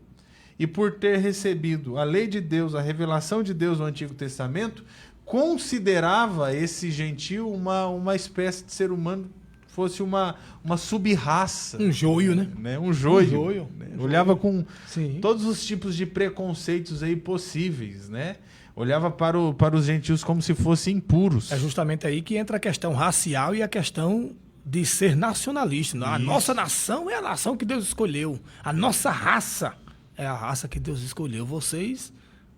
e, por ter recebido a lei de Deus, a revelação de Deus no Antigo Testamento, considerava esse gentil uma espécie de ser humano, fosse uma sub-raça. Um joio, né? Um joio. Um joio. Né? Olhava com Sim. todos os tipos de preconceitos aí possíveis, né? Olhava para os gentios como se fossem impuros. É justamente aí que entra a questão racial e a questão de ser nacionalista. A nossa nação é a nação que Deus escolheu. A nossa raça é a raça que Deus escolheu. Vocês,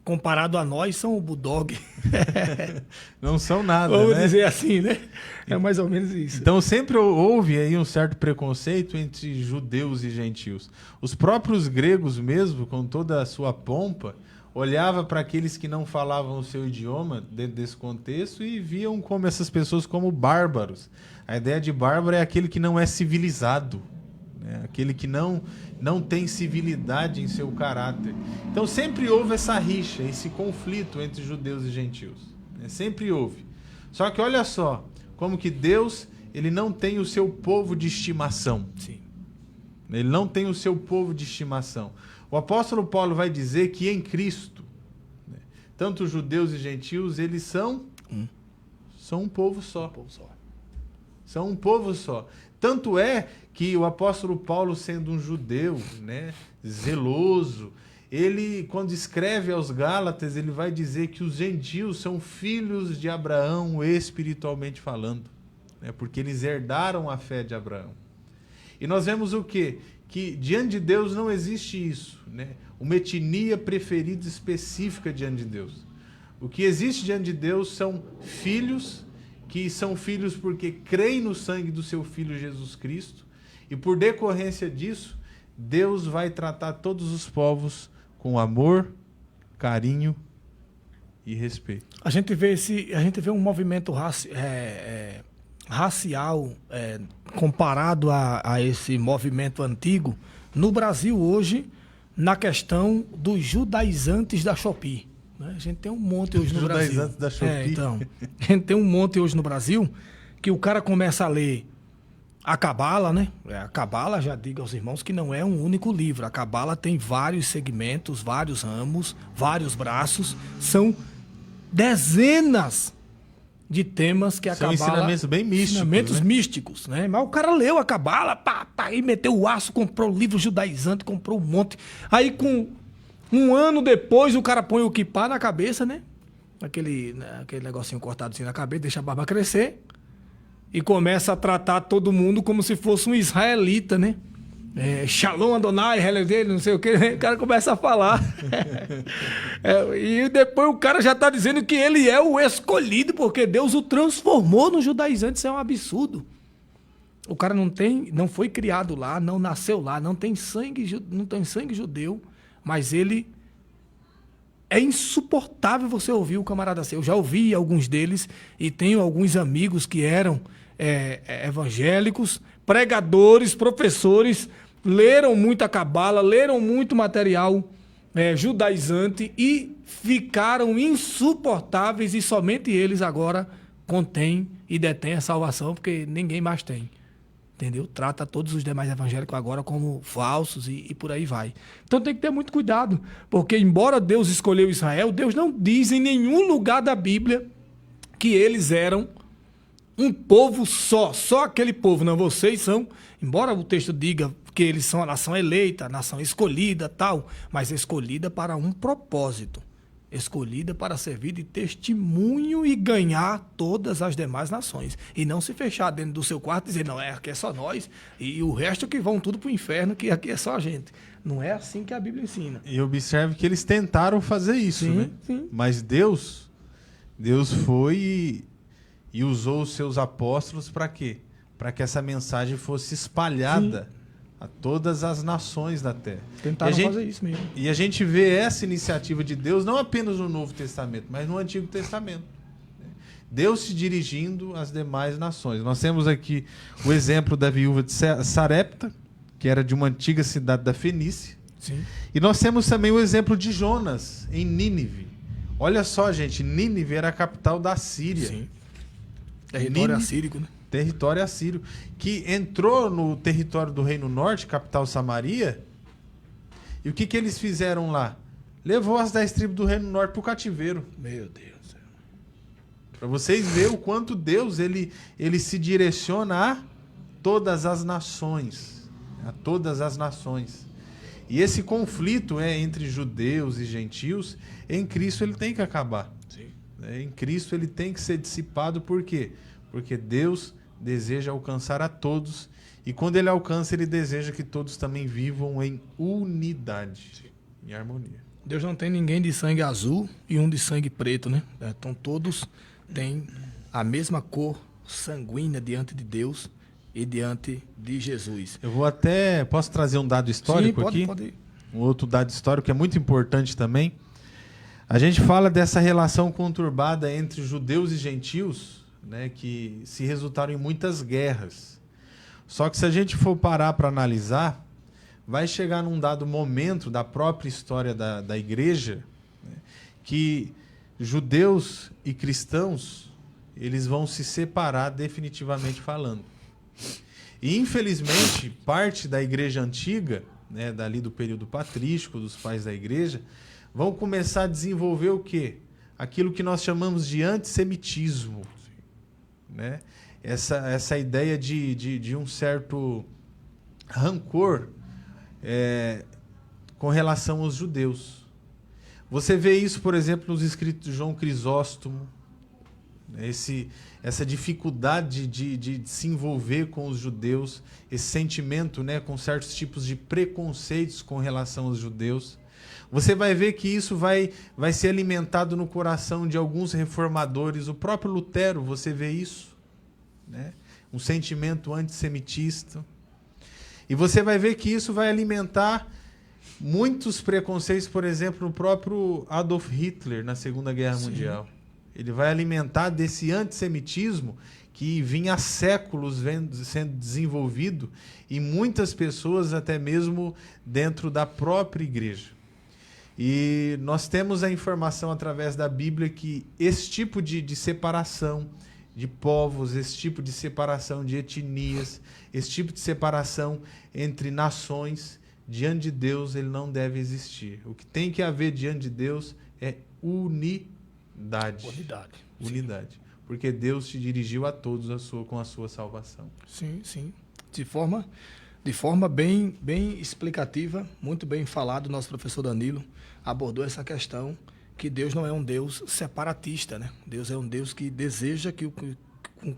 comparado a nós, são o bulldog. Não são nada, Vamos né? dizer assim, né? É mais ou menos isso. Então sempre houve aí um certo preconceito entre judeus e gentios. Os próprios gregos mesmo, com toda a sua pompa, olhava para aqueles que não falavam o seu idioma dentro desse contexto e viam como essas pessoas como bárbaros. A ideia de bárbaro é aquele que não é civilizado, né? Aquele que não tem civilidade em seu caráter. Então sempre houve essa rixa, esse conflito entre judeus e gentios. Né? Sempre houve. Só que olha só, como que Deus ele não tem o seu povo de estimação. Sim. Ele não tem o seu povo de estimação. O apóstolo Paulo vai dizer que em Cristo, né, tanto judeus e gentios, eles são um povo só. Um povo só. São um povo só. Tanto é que o apóstolo Paulo, sendo um judeu, né, zeloso, ele, quando escreve aos Gálatas, ele vai dizer que os gentios são filhos de Abraão, espiritualmente falando, né, porque eles herdaram a fé de Abraão. E nós vemos o quê? Que diante de Deus não existe isso, né? Uma etnia preferida específica diante de Deus. O que existe diante de Deus são filhos, que são filhos porque creem no sangue do seu Filho Jesus Cristo, e por decorrência disso, Deus vai tratar todos os povos com amor, carinho e respeito. A gente vê um movimento racial comparado a esse movimento antigo no Brasil hoje, na questão dos judaizantes da Shopee. Né? A gente tem um monte hoje no Brasil. Judaizantes da Shopee. Então, a gente tem um monte hoje no Brasil que o cara começa a ler a Cabala, né? A Cabala, já digo aos irmãos que não é um único livro. A Cabala tem vários segmentos, vários ramos, vários braços. São dezenas de temas que a Cabala... São ensinamentos bem místicos. Ensinamentos místicos, né? Mas o cara leu a Cabala, pá, e meteu o aço, comprou o livro judaizante, comprou um monte. Aí, com um ano depois, o cara põe o kippá na cabeça, né? Aquele negocinho cortado assim na cabeça, deixa a barba crescer. E começa a tratar todo mundo como se fosse um israelita, né? Shalom Adonai, dele, não sei o que. O cara começa a falar. E depois o cara já está dizendo que ele é o escolhido, porque Deus o transformou no judaizante. Isso é um absurdo. O cara não foi criado lá, não nasceu lá, não tem sangue judeu, mas ele... É insuportável você ouvir o camarada ser. Eu já ouvi alguns deles e tenho alguns amigos que eram evangélicos, pregadores, professores, leram muito a Cabala, leram muito material judaizante e ficaram insuportáveis e somente eles agora contêm e detêm a salvação, porque ninguém mais tem. Entendeu? Trata todos os demais evangélicos agora como falsos e por aí vai. Então tem que ter muito cuidado, porque embora Deus escolheu Israel, Deus não diz em nenhum lugar da Bíblia que eles eram um povo só aquele povo. Não, vocês são, embora o texto diga que eles são a nação eleita, a nação escolhida, tal, mas escolhida para um propósito. Escolhida para servir de testemunho e ganhar todas as demais nações. E não se fechar dentro do seu quarto e dizer, não, aqui é só nós, e o resto que vão tudo para o inferno, que aqui é só a gente. Não é assim que a Bíblia ensina. E observe que eles tentaram fazer isso, sim, né? Sim. Mas Deus foi e usou os seus apóstolos para quê? Para que essa mensagem fosse espalhada a todas as nações da terra. Tentaram fazer isso mesmo. E a gente vê essa iniciativa de Deus não apenas no Novo Testamento, mas no Antigo Testamento. Deus se dirigindo às demais nações. Nós temos aqui o exemplo da viúva de Sarepta, que era de uma antiga cidade da Fenícia. Sim. E nós temos também o exemplo de Jonas, em Nínive. Olha só, gente, Nínive era a capital da Síria. Sim. Território assírico, né? Território assírio, que entrou no território do Reino Norte, capital Samaria, e o que eles fizeram lá? Levou as 10 tribos do Reino Norte para o cativeiro. Meu Deus. Para vocês verem o quanto Deus ele se direciona a todas as nações. A todas as nações. E esse conflito entre judeus e gentios, em Cristo ele tem que acabar. Sim. Em Cristo ele tem que ser dissipado, por quê? Porque Deus deseja alcançar a todos, e quando ele alcança, ele deseja que todos também vivam em unidade, em harmonia. Deus não tem ninguém de sangue azul e um de sangue preto, né? Então todos têm a mesma cor sanguínea diante de Deus e diante de Jesus. Posso trazer um dado histórico. Sim, aqui? Pode ir. Um outro dado histórico que é muito importante também. A gente fala dessa relação conturbada entre judeus e gentios, né, que se resultaram em muitas guerras. Só que se a gente for parar para analisar, vai chegar num dado momento da própria história da igreja, né, que judeus e cristãos eles vão se separar definitivamente falando. E infelizmente parte da igreja antiga, né, dali do período patrístico, dos pais da igreja, vão começar a desenvolver o quê? Aquilo que nós chamamos de antissemitismo. Né? Essa ideia de um certo rancor com relação aos judeus. Você vê isso, por exemplo, nos escritos de João Crisóstomo, essa dificuldade de se envolver com os judeus, esse sentimento, né, com certos tipos de preconceitos com relação aos judeus. Você vai ver que isso vai ser alimentado no coração de alguns reformadores. O próprio Lutero, você vê isso, né? Um sentimento antissemitista. E você vai ver que isso vai alimentar muitos preconceitos, por exemplo, no próprio Adolf Hitler, na Segunda Guerra Mundial. Ele vai alimentar desse antissemitismo que vinha há séculos sendo desenvolvido em muitas pessoas, até mesmo dentro da própria igreja. E nós temos a informação através da Bíblia que esse tipo de separação de povos, esse tipo de separação de etnias, esse tipo de separação entre nações, diante de Deus, ele não deve existir. O que tem que haver diante de Deus é unidade. Unidade. Porque Deus te dirigiu a todos com a sua salvação. Sim, sim. De forma bem explicativa, muito bem falado, nosso professor Danilo abordou essa questão que Deus não é um Deus separatista, né? Deus é um Deus que deseja que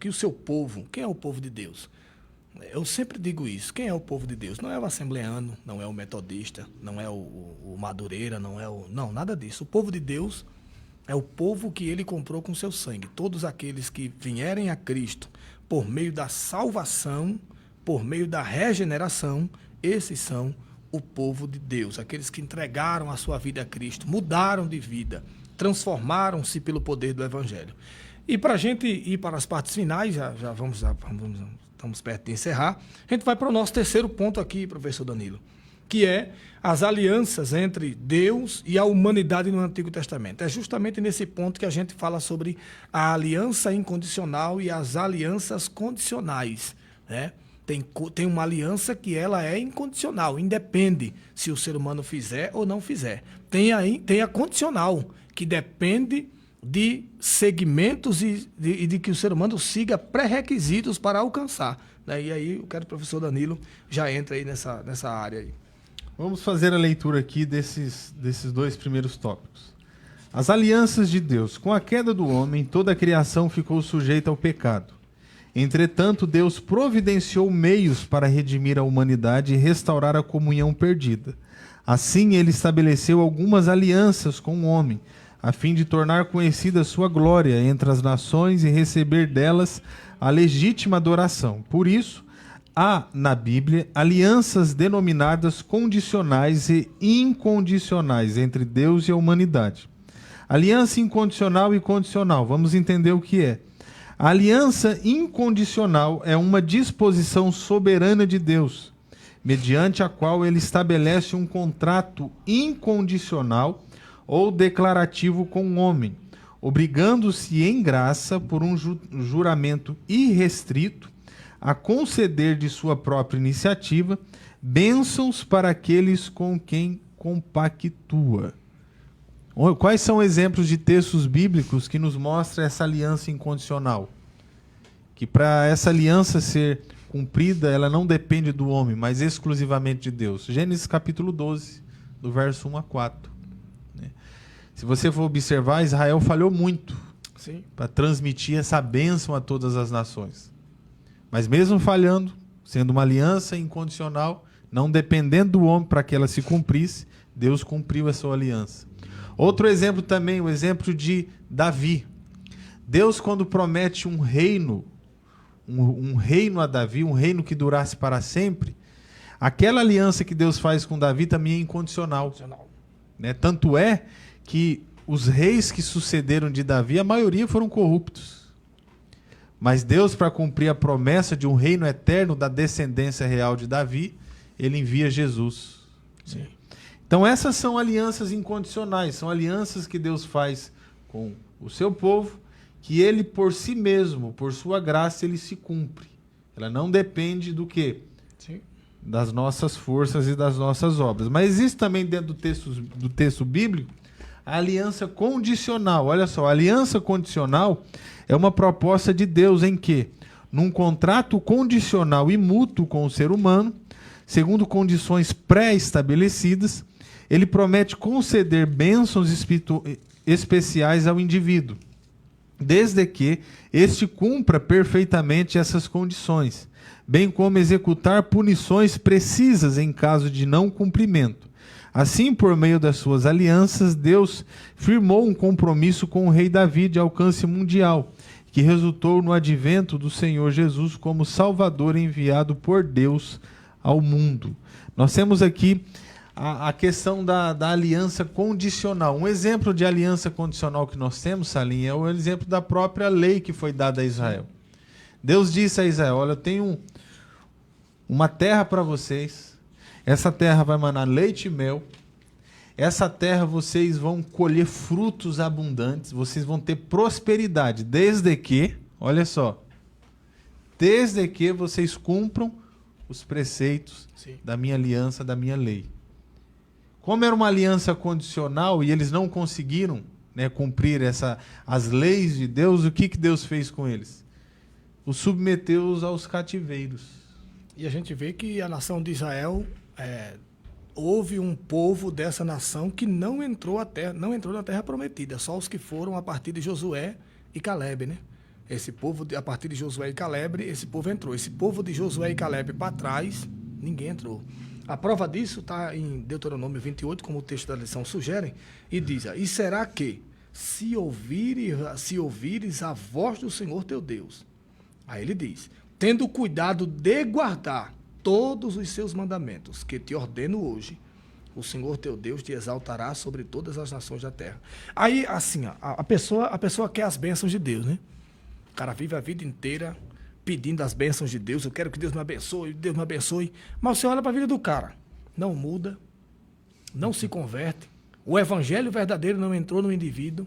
o seu povo... Quem é o povo de Deus? Eu sempre digo isso. Quem é o povo de Deus? Não é o assembleano, não é o metodista, não é o madureira, não é o... Não, nada disso. O povo de Deus é o povo que ele comprou com seu sangue. Todos aqueles que vierem a Cristo por meio da salvação, por meio da regeneração, esses são o povo de Deus. Aqueles que entregaram a sua vida a Cristo, mudaram de vida, transformaram-se pelo poder do Evangelho. E para a gente ir para as partes finais, estamos perto de encerrar, a gente vai para o nosso terceiro ponto aqui, professor Danilo, que é as alianças entre Deus e a humanidade no Antigo Testamento. É justamente nesse ponto que a gente fala sobre a aliança incondicional e as alianças condicionais, né? Tem uma aliança que ela é incondicional, independe se o ser humano fizer ou não fizer. Tem a condicional, que depende de segmentos e de que o ser humano siga pré-requisitos para alcançar, né? E aí eu quero que o professor Danilo já entre aí nessa área aí. Vamos fazer a leitura aqui desses dois primeiros tópicos. As alianças de Deus. Com a queda do homem, toda a criação ficou sujeita ao pecado. Entretanto, Deus providenciou meios para redimir a humanidade e restaurar a comunhão perdida. Assim, ele estabeleceu algumas alianças com o homem, a fim de tornar conhecida sua glória entre as nações e receber delas a legítima adoração. Por isso, há na Bíblia alianças denominadas condicionais e incondicionais entre Deus e a humanidade. Aliança incondicional e condicional. Vamos entender o que é. A aliança incondicional é uma disposição soberana de Deus, mediante a qual ele estabelece um contrato incondicional ou declarativo com o homem, obrigando-se em graça por um juramento irrestrito a conceder de sua própria iniciativa bênçãos para aqueles com quem compactua. Quais são exemplos de textos bíblicos que nos mostram essa aliança incondicional? Que para essa aliança ser cumprida, ela não depende do homem, mas exclusivamente de Deus. Gênesis capítulo 12, do verso 1 a 4. Se você for observar, Israel falhou muito para transmitir essa bênção a todas as nações. Mas mesmo falhando, sendo uma aliança incondicional, não dependendo do homem para que ela se cumprisse, Deus cumpriu a sua aliança. Outro exemplo também, o exemplo de Davi. Deus, quando promete um reino a Davi, um reino que durasse para sempre, aquela aliança que Deus faz com Davi também é incondicional. Né? Tanto é que os reis que sucederam de Davi, a maioria foram corruptos. Mas Deus, para cumprir a promessa de um reino eterno da descendência real de Davi, ele envia Jesus. Sim. Então essas são alianças incondicionais, são alianças que Deus faz com o seu povo, que ele por si mesmo, por sua graça, ele se cumpre. Ela não depende do quê? Sim. Das nossas forças e das nossas obras. Mas existe também dentro do texto bíblico a aliança condicional. Olha só, a aliança condicional é uma proposta de Deus em que, num contrato condicional e mútuo com o ser humano, segundo condições pré-estabelecidas, ele promete conceder bênçãos especiais ao indivíduo, desde que este cumpra perfeitamente essas condições, bem como executar punições precisas em caso de não cumprimento. Assim, por meio das suas alianças, Deus firmou um compromisso com o rei Davi de alcance mundial, que resultou no advento do Senhor Jesus como Salvador enviado por Deus ao mundo. Nós temos aqui a questão da aliança condicional. Um exemplo de aliança condicional que nós temos, Salim, é o exemplo da própria lei que foi dada a Israel. Deus disse a Israel, olha, eu tenho uma terra para vocês, essa terra vai manar leite e mel, essa terra vocês vão colher frutos abundantes, vocês vão ter prosperidade, desde que, olha só, desde que vocês cumpram os preceitos da minha aliança, da minha lei. Como era uma aliança condicional e eles não conseguiram, né, cumprir as leis de Deus, o que Deus fez com eles? Os submeteu-os aos cativeiros. E a gente vê que a nação de Israel, houve um povo dessa nação que não entrou na terra prometida, só os que foram a partir de Josué e Caleb, né? Esse povo, a partir de Josué e Caleb, esse povo entrou. Esse povo de Josué e Caleb para trás, ninguém entrou. A prova disso está em Deuteronômio 28, como o texto da lição sugere, e diz: e será que, se ouvires a voz do Senhor teu Deus, aí ele diz, tendo cuidado de guardar todos os seus mandamentos que te ordeno hoje, o Senhor teu Deus te exaltará sobre todas as nações da terra. Aí, assim, a pessoa quer as bênçãos de Deus, né? O cara vive a vida inteira pedindo as bênçãos de Deus. Eu quero que Deus me abençoe, Deus me abençoe. Mas você olha para a vida do cara, não muda, não se converte. O evangelho verdadeiro não entrou no indivíduo.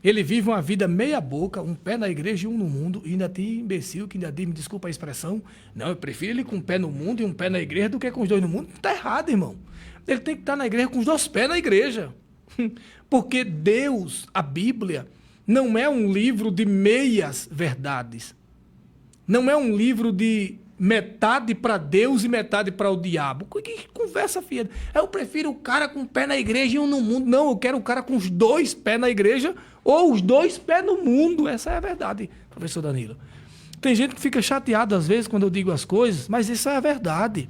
Ele vive uma vida meia boca, um pé na igreja e um no mundo. E ainda tem imbecil que ainda diz, me desculpa a expressão, não, eu prefiro ele com um pé no mundo e um pé na igreja do que com os dois no mundo. Está errado, irmão. Ele tem que estar na igreja com os dois pés na igreja. Porque Deus, a Bíblia, não é um livro de meias verdades. Não é um livro de metade para Deus e metade para o diabo. Que conversa fiada. Eu prefiro o cara com o pé na igreja e um no mundo. Não, eu quero o cara com os dois pés na igreja ou os dois pés no mundo. Essa é a verdade, professor Danilo. Tem gente que fica chateado às vezes quando eu digo as coisas, mas isso é a verdade.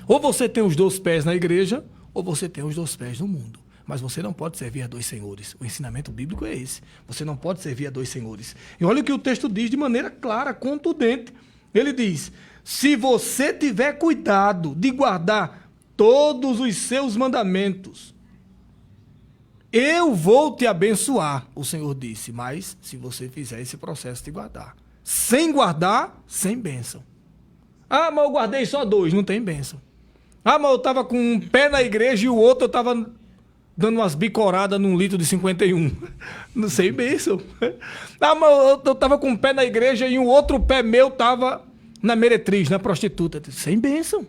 Ou você tem os dois pés na igreja, ou você tem os dois pés no mundo. Mas você não pode servir a dois senhores. O ensinamento bíblico é esse. Você não pode servir a dois senhores. E olha o que o texto diz de maneira clara, contundente. Ele diz, se você tiver cuidado de guardar todos os seus mandamentos, eu vou te abençoar, o Senhor disse. Mas se você fizer esse processo de guardar. Sem guardar, sem bênção. Ah, mas eu guardei só 2, não tem bênção. Ah, mas eu estava com um pé na igreja e o outro eu estava dando umas bicoradas num litro de 51. Não sei bênção. Ah, mas eu estava com um pé na igreja e o outro pé meu estava na meretriz, na prostituta. Sem bênção.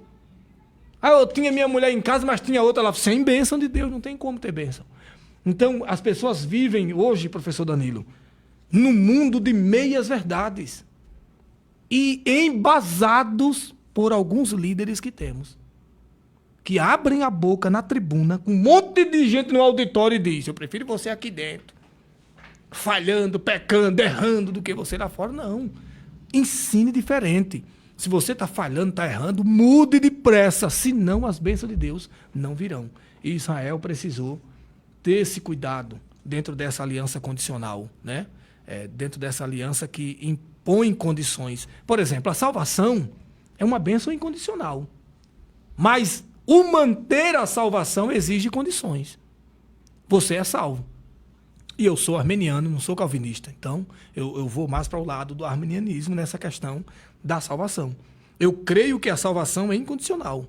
Ah, eu tinha minha mulher em casa, mas tinha outra lá. Sem bênção de Deus, não tem como ter bênção. Então, as pessoas vivem hoje, professor Danilo, num mundo de meias verdades. E embasados por alguns líderes que temos. Que abrem a boca na tribuna, com um monte de gente no auditório e diz, eu prefiro você aqui dentro, falhando, pecando, errando, do que você lá fora. Não. Ensine diferente. Se você está falhando, está errando, mude depressa, senão as bênçãos de Deus não virão. E Israel precisou ter esse cuidado dentro dessa aliança condicional, né? Dentro dessa aliança que impõe condições. Por exemplo, a salvação é uma bênção incondicional. Mas o manter a salvação exige condições. Você é salvo. E eu sou armeniano, não sou calvinista. Então, eu vou mais para o lado do arminianismo nessa questão da salvação. Eu creio que a salvação é incondicional.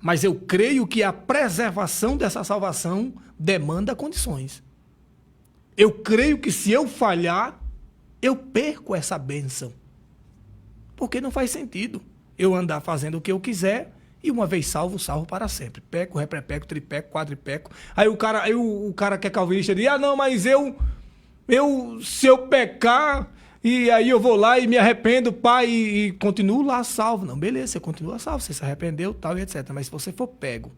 Mas eu creio que a preservação dessa salvação demanda condições. Eu creio que se eu falhar, eu perco essa bênção. Porque não faz sentido eu andar fazendo o que eu quiser e uma vez salvo, salvo para sempre. Peco, reprepeco, tripeco, quadripeco. Aí o cara que é calvinista diz, não, mas se eu pecar, e aí eu vou lá e me arrependo, pai, e continuo lá salvo. Não, beleza, você continua salvo, você se arrependeu, tal, e etc. Mas se você for pego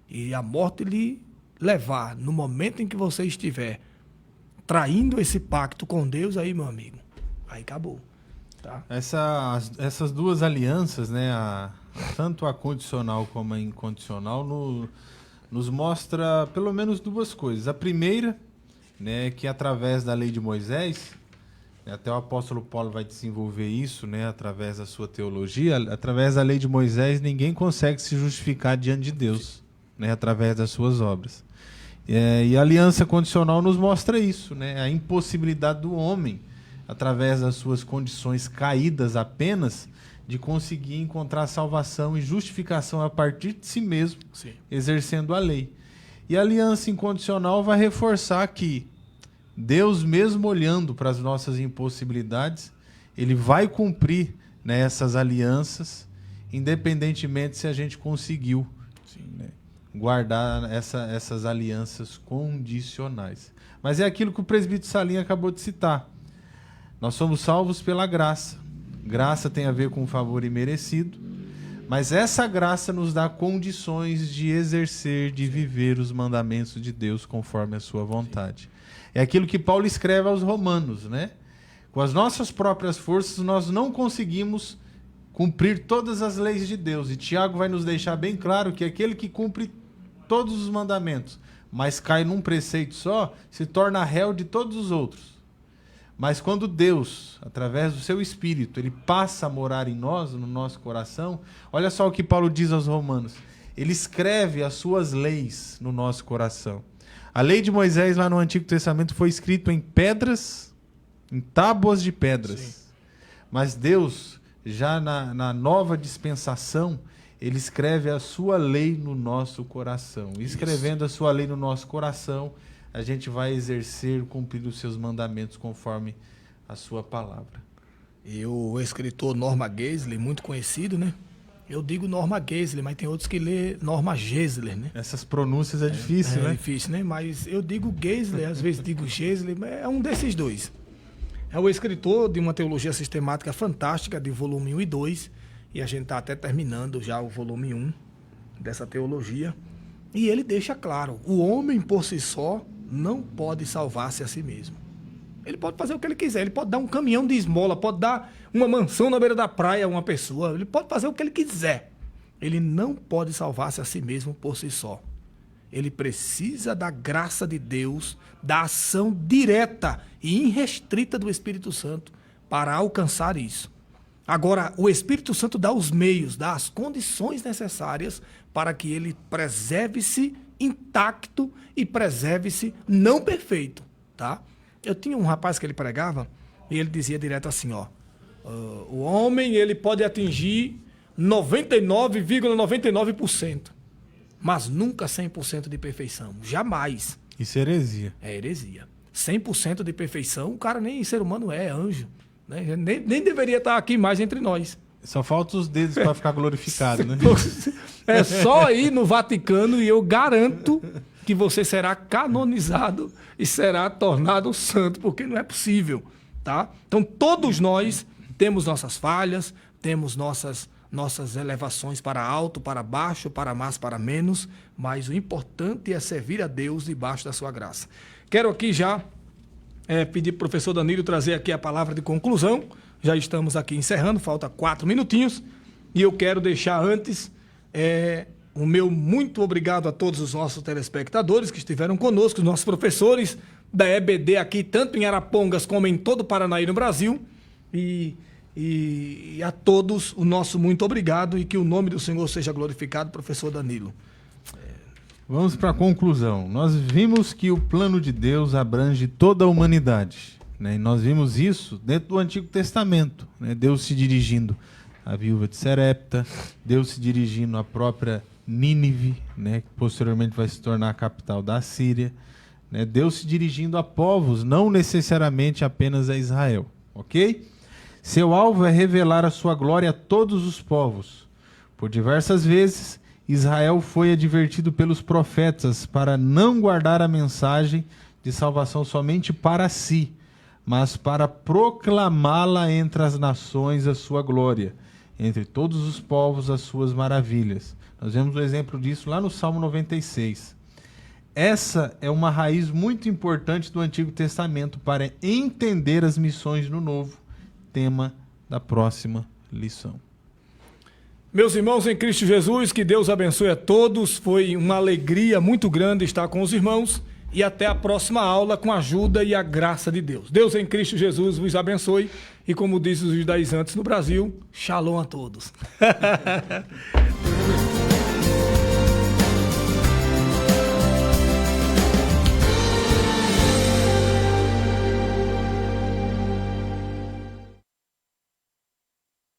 e a morte lhe levar no momento em que você estiver traindo esse pacto com Deus, aí, meu amigo, aí acabou. Tá? Essas duas alianças, né, tanto a condicional como a incondicional, nos mostra pelo menos duas coisas. A primeira, né, que através da lei de Moisés, até o apóstolo Paulo vai desenvolver isso, né, através da sua teologia, através da lei de Moisés ninguém consegue se justificar diante de Deus, né, através das suas obras. E a aliança condicional nos mostra isso, né, a impossibilidade do homem, através das suas condições caídas apenas, de conseguir encontrar salvação e justificação a partir de si mesmo, sim, exercendo a lei. E a aliança incondicional vai reforçar que Deus, mesmo olhando para as nossas impossibilidades, Ele vai cumprir, né, essas alianças, independentemente se a gente conseguiu, né, guardar essas alianças condicionais. Mas é aquilo que o presbítero Salim acabou de citar. Nós somos salvos pela graça. Graça tem a ver com favor imerecido, mas essa graça nos dá condições de exercer, de viver os mandamentos de Deus conforme a sua vontade. É aquilo que Paulo escreve aos Romanos, né? Com as nossas próprias forças, nós não conseguimos cumprir todas as leis de Deus. E Tiago vai nos deixar bem claro que aquele que cumpre todos os mandamentos, mas cai num preceito só, se torna réu de todos os outros. Mas quando Deus, através do seu Espírito, Ele passa a morar em nós, no nosso coração, olha só o que Paulo diz aos Romanos. Ele escreve as suas leis no nosso coração. A lei de Moisés lá no Antigo Testamento foi escrita em pedras, em tábuas de pedras. Sim. Mas Deus, já na nova dispensação, Ele escreve a sua lei no nosso coração. E escrevendo a sua lei no nosso coração, a gente vai exercer, cumprir os seus mandamentos conforme a sua palavra. E o escritor Norma Geisler, muito conhecido, né? Eu digo Norma Geisler, mas tem outros que lê Norma Geisler, né? Essas pronúncias é difícil, né? É difícil, né? Mas eu digo Geisler, às vezes digo Geisler, é um desses dois. É o escritor de uma teologia sistemática fantástica, de volume 1 e 2, e a gente está até terminando já o volume 1 dessa teologia. E ele deixa claro, o homem por si só não pode salvar-se a si mesmo. Ele pode fazer o que ele quiser, ele pode dar um caminhão de esmola, pode dar uma mansão na beira da praia a uma pessoa, ele pode fazer o que ele quiser. Ele não pode salvar-se a si mesmo por si só. Ele precisa da graça de Deus, da ação direta e irrestrita do Espírito Santo para alcançar isso. Agora, o Espírito Santo dá os meios, dá as condições necessárias para que ele preserve-se intacto e preserve-se não perfeito, tá? Eu tinha um rapaz que ele pregava e ele dizia direto assim, ó, o homem ele pode atingir 99,99%, mas nunca 100% de perfeição, jamais. Isso é heresia. É heresia. 100% de perfeição, o cara nem ser humano é anjo, né? Nem deveria estar aqui mais entre nós. Só falta os dedos para ficar glorificado, né? É só ir no Vaticano e eu garanto que você será canonizado e será tornado santo, porque não é possível, tá? Então, todos nós temos nossas falhas, temos nossas elevações para alto, para baixo, para mais, para menos, mas o importante é servir a Deus debaixo da sua graça. Quero aqui já pedir para o professor Danilo trazer aqui a palavra de conclusão. Já estamos aqui encerrando, falta 4 minutinhos. E eu quero deixar antes o meu muito obrigado a todos os nossos telespectadores que estiveram conosco, os nossos professores da EBD aqui, tanto em Arapongas como em todo o Paraná e no Brasil. E a todos o nosso muito obrigado e que o nome do Senhor seja glorificado, professor Danilo. Vamos para a conclusão. Nós vimos que o plano de Deus abrange toda a humanidade, né? E nós vimos isso dentro do Antigo Testamento, né? Deus se dirigindo à viúva de Serepta, Deus se dirigindo à própria Nínive, né? Que posteriormente vai se tornar a capital da Síria, né? Deus se dirigindo a povos, não necessariamente apenas a Israel, ok? Seu alvo é revelar a sua glória a todos os povos. Por diversas vezes, Israel foi advertido pelos profetas para não guardar a mensagem de salvação somente para si, mas para proclamá-la entre as nações a sua glória, entre todos os povos as suas maravilhas. Nós vemos o exemplo disso lá no Salmo 96. Essa é uma raiz muito importante do Antigo Testamento para entender as missões no Novo, tema da próxima lição. Meus irmãos em Cristo Jesus, que Deus abençoe a todos. Foi uma alegria muito grande estar com os irmãos e até a próxima aula com a ajuda e a graça de Deus. Deus em Cristo Jesus vos abençoe e como dizem os judaizantes no Brasil, shalom a todos.